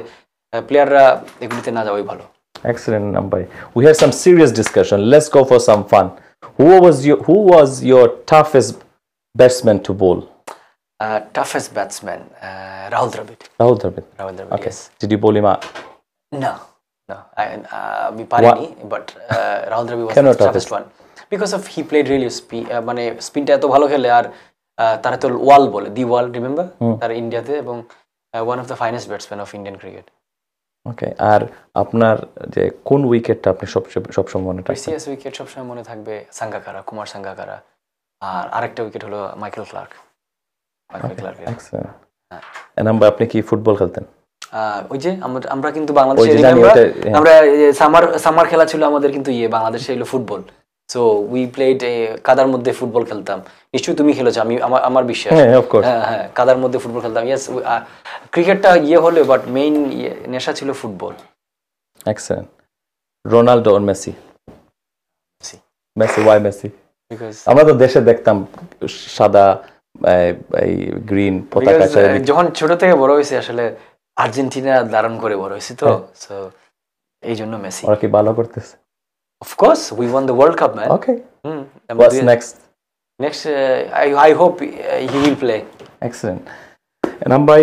প্লেয়াররা এগুলিতে না যাওয়াই ভালো। Excellent, Nambai. We had some serious discussion. Let's go for some fun. Who was your toughest batsman to bowl? Toughest batsman, Rahul Dravid. Rahul Dravid. Rahul Dravid, Okay. yes. Did you bowl him out? No. আমি পারিনি, but Rahul Dravid was the toughest one because of he played really মানে স্পিনটা এত ভালো খেলে, আর তারা তো ওয়াল বলে, দি ওয়াল, remember, তারা ইন্ডিয়াতে, এবং one of the finest batsman of Indian cricket. Okay, আর আপনার যে কোন উইকেটটা আপনি সবসময় মনে রাখবেন? প্রিসিয়াস উইকেট সবসময় মনে থাকবে সাঙ্গাকারা, কুমার সাঙ্গাকারা, আর আরেকটা উইকেট হলো মাইকেল ক্লার্ক। নাম্বার, আপনি কি ফুটবল খেলতেন? ওই যে আমরা কিন্তু বাংলাদেশে আমরা সামার খেলা ছিল আমাদের, কিন্তু বাংলাদেশে এলো ফুটবল। সো উই প্লেড কাদার মধ্যে ফুটবল খেলতাম, নিশ্চয়ই তুমি খেলেছো, আমি আমার বিশ্বাস। হ্যাঁ, কাদার মধ্যে ফুটবল খেলতাম। ইয়েস, ক্রিকেটটা হলো, বাট মেইন নেশা ছিল ফুটবল। এক্সেলেন্ট। রোনাল্ডো আর মেসি? মেসি। Why Messi? আমরা তো দেশে দেখতাম সাদা এই গ্রিন পতাকা, যখন ছোট থেকে বড় হয়েছে আসলে আর্জেন্টিনা ধারণ করে বড় হয়েছে, তো সো এই জন্য মেসি। ওরা কি ভালো করতেছে? Of course, we won the World Cup, man. Okay. What's next? Next, I hope he will play. Excellent. নাম্বাই,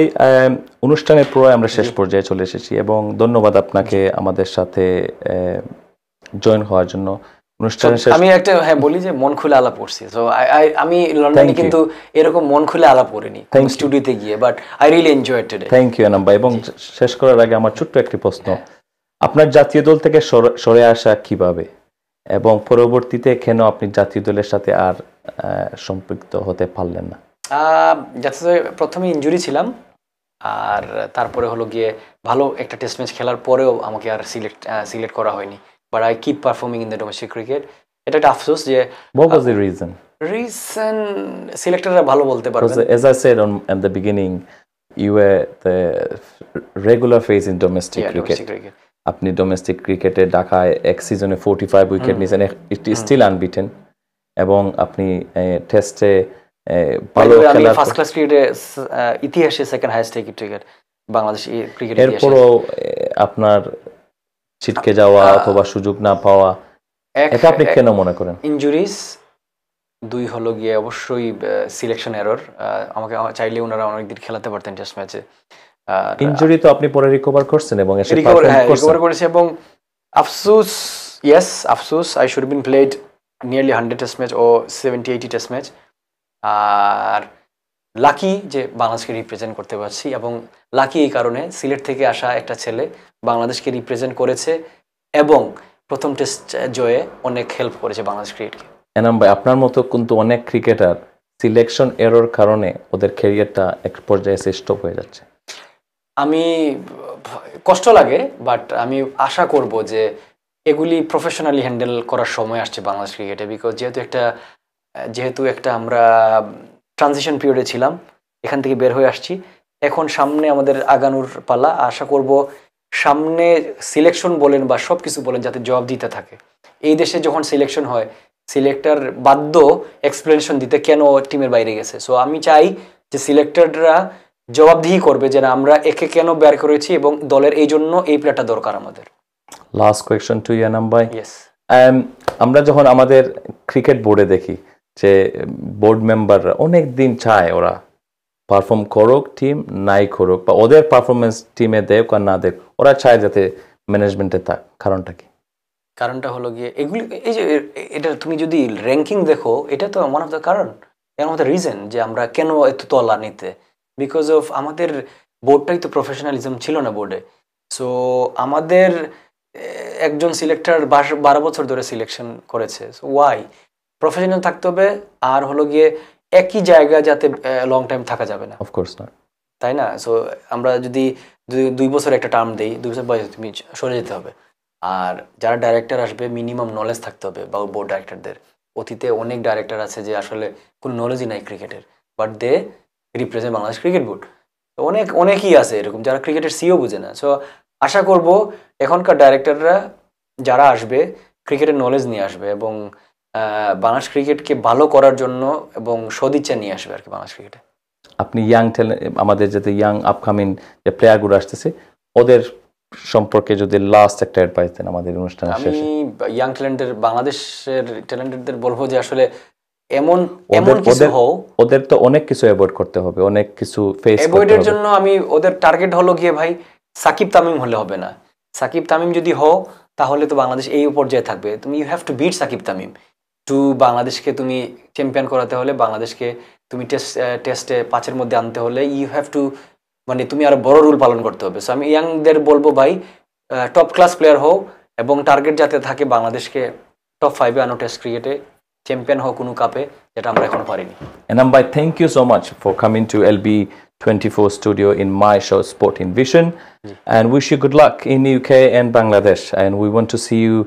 অনুষ্ঠানের পুরো আমরা শেষ পর্যায়ে চলে এসেছি, এবং ধন্যবাদ আপনাকে আমাদের সাথে জয়েন হওয়ার জন্য। অনুষ্ঠানের শেষ আমি একটা বলি যে মন খুলে আলাপ করছি। সো আমি লন্ডনে কিন্তু এরকম মন খুলে আলাপ করিনি স্টুডিওতে গিয়ে, but I really enjoyed today. Thank you নাম্বাই। এবং শেষ করার আগে আমার ছোট্ট একটি প্রশ্ন, আপনার জাতীয় দল থেকে সরে আসা কিভাবে, এবং পরবর্তীতে কেন আপনি জাতীয় দলের সাথে আর সম্পৃক্ত হতে পারলেন না? জাতীয় দলে প্রথমে ইনজুরি ছিলাম, আর তারপরে হলো গিয়ে ভালো একটা টেস্ট ম্যাচ খেলার পরেও আমাকে আর সিলেক্ট করা হয়নি, but I keep performing in the domestic cricket. এটা একটা আফসোস যে what was the reason সিলেক্টররা ভালো বলতে পারবে। As I said at the beginning, you were the regular face in domestic cricket. আপনি ডোমেস্টিক ক্রিকেটে ঢাকায় এক সিজনে 45 উইকেট নিয়েছেন, ইট ইজ স্টিল আনবিটেন, এবং আপনি টেস্টে ভালো খেলা, ফার্স্ট ক্লাস ক্রিকেটে ইতিহাসে second highest wicket Bangladesh cricket. এরপরও আপনার ছিটকে যাওয়া অথবা সুযোগ না পাওয়া, এটা আপনি কেন মনে করেন? ইনজুরিজ, দুই হলো গিয়ে অবশ্যই সিলেকশন এরর। আমাকে চাইলে ওনারা অনেকদিন খেলাতে পারতেন টেস্ট ম্যাচে। ইনজুরি তো আপনি পরে রিকভার করছেন এবং এসে রিকভার করেছে, এবং আফসোস, ইয়েস আফসোস, I should been played nearly 100 test match ও 70-80 টেস্ট ম্যাচ। আর লাকি যে বাংলাদেশকে রিপ্রেজেন্ট করতে পারছি, এবং লাকি এই কারণে সিলেট থেকে আসা একটা ছেলে বাংলাদেশকে রিপ্রেজেন্ট করেছে, এবং প্রথম টেস্ট জয়ে অনেক হেল্প করেছে বাংলাদেশ ক্রিকেটকে। এনাম ভাই, আপনার মতো কিন্তু অনেক ক্রিকেটার সিলেকশন এরর কারণে ওদের ক্যারিয়ারটা এক পর্যায়ে স্টপ হয়ে যাচ্ছে। আমি কষ্ট লাগে, বাট আমি আশা করব যে এগুলি প্রফেশনালি হ্যান্ডেল করার সময় আসছে বাংলাদেশ ক্রিকেটে, বিকজ যেহেতু একটা আমরা ট্রানজিশন পিরিয়ডে ছিলাম, এখান থেকে বের হয়ে আসছি। এখন সামনে আমাদের আগানোর পালা। আশা করব সামনে সিলেকশন বলেন বা সব কিছু বলেন যাতে জবাব দিতে থাকে। এই দেশে যখন সিলেকশন হয় সিলেক্টর বাধ্য এক্সপ্লেনেশন দিতে কেন টিমের বাইরে গেছে। সো আমি চাই যে সিলেক্টররা জবাবদিহি করবে যে না আমরা একে কেন বের করেছি এবং দলের এই জন্য এই প্লেয়ারটা দরকার আমাদের। লাস্ট কোয়েশ্চন টু ইয়ানাম ভাই। ইয়েস। আমরা যখন আমাদের ক্রিকেট বোর্ডে দেখি যে বোর্ড মেম্বাররা অনেক দিন চায় ওরা পারফর্ম করুক টিম নাই করুক বা ওদের পারফরমেন্স টিমে দেখ আর না দেখ, ওরা চায় যাতে ম্যানেজমেন্টে থাক, কারণটা কি? কারণটা হলো গিয়ে এগুলি, এই যে এটা তুমি যদি র্যাঙ্কিং দেখো এটা তো ওয়ান অফ দ্য কারণ, এর মধ্যে রিজন যে আমরা কেন এত তলা নিতে, বিকজ অফ আমাদের বোর্ডটাই তো প্রফেশনালিজম ছিল না বোর্ডে। সো আমাদের একজন সিলেক্টর 12 বছর ধরে সিলেকশন করেছে। সো ওয়াই প্রফেশনাল থাকতে হবে, আর হলো গিয়ে একই জায়গা যাতে লং টাইম থাকা যাবে না, অফকোর্স না, তাই না? সো আমরা যদি 2 বছর একটা টার্ম দেই, 2 বছর বয়সে তুমি সরে যেতে হবে। আর যারা ডাইরেক্টর আসবে মিনিমাম নলেজ থাকতে হবে বা বোর্ড ডাইরেক্টরদের। অতীতে অনেক ডাইরেক্টর আছে যে আসলে কোনো নলেজই নাই ক্রিকেটের, but they represent Bangladesh cricket board. অনেকই আছে এরকম যারা ক্রিকেটের সিও বুঝে না। সো আশা করব এখনকার ডাইরেক্টররা যারা আসবে ক্রিকেটের নলেজ নিয়ে আসবে এবং বাংলাদেশ ক্রিকেটকে ভালো করার জন্য এবং সদিচ্ছা নিয়ে আসবে আর কি বাংলাদেশ ক্রিকেটে। আপনি আমাদের যাতে ইয়াং আপকামিং যে প্লেয়ারগুলো আসতেছে ওদের সম্পর্কে যদি লাস্ট একটা অ্যাডভাইস দেন আমাদের অনুষ্ঠানের আমি শেষে। ইয়াং ট্যালেন্টের বাংলাদেশের ট্যালেন্টেডদের বলবো যে আসলে এমন কিছু হও, ওদের তো অনেক কিছু অ্যাভয়েড করতে হবে, অনেক কিছু ফেস করতে হবে। অ্যাভয়েডের জন্য আমি ওদের টার্গেট হলো গিয়ে ভাই সাকিব তামিম হলে হবে না। সাকিব তামিম যদি হও তাহলে তো বাংলাদেশ এই পর্যায়ে থাকবে। তুমি you have to beat Shakib Tamim to বাংলাদেশকে তুমি চ্যাম্পিয়ন করাতে হলে, বাংলাদেশকে তুমি টেস্টে 5-এর মধ্যে আনতে হলে ইউ হ্যাভ টু মানে তুমি আরো বড় রোল পালন করতে হবে। সো আমি ইয়াংদের বলবো ভাই টপ ক্লাস প্লেয়ার হও এবং টার্গেট যাতে থাকে বাংলাদেশকে টপ 5-এ আনো, টেস্ট ক্রিকেটে চ্যাম্পিয়ন হও কোনো কাপে, যেটা আমরা এখনো পারিনি। Enam bhai, thank you so much for coming to LB24 studio in my show Sport in Vision, and wish you good luck in UK and Bangladesh, and we want to see you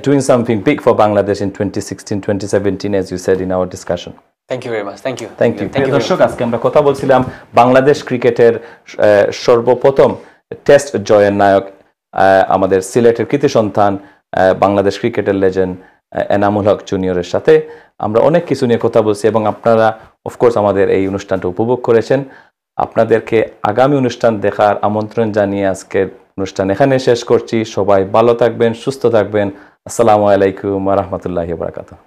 doing something big for Bangladesh in 2016-2017 as you said in our discussion. Thank you very much. Thank you. দর্শক, আজকে আমরা কথা বলছিলাম বাংলাদেশ ক্রিকেটের সর্বপ্রথম test জয়ের নায়ক, আমাদের সিলেটের কৃতি সন্তান, বাংলাদেশ ক্রিকেটের লেজেন্ড এনামুল হক জুনিয়রের সাথে আমরা অনেক কিছু নিয়ে কথা বলছি এবং আপনারা অফকোর্স আমাদের এই অনুষ্ঠানটা উপভোগ করেছেন। আপনাদেরকে আগামী অনুষ্ঠান দেখার আমন্ত্রণ জানিয়ে আজকের অনুষ্ঠান এখানে শেষ করছি। সবাই ভালো থাকবেন, সুস্থ থাকবেন। আসসালামু আলাইকুম ওয়া রাহমাতুল্লাহি ওয়া বারাকাতুহু।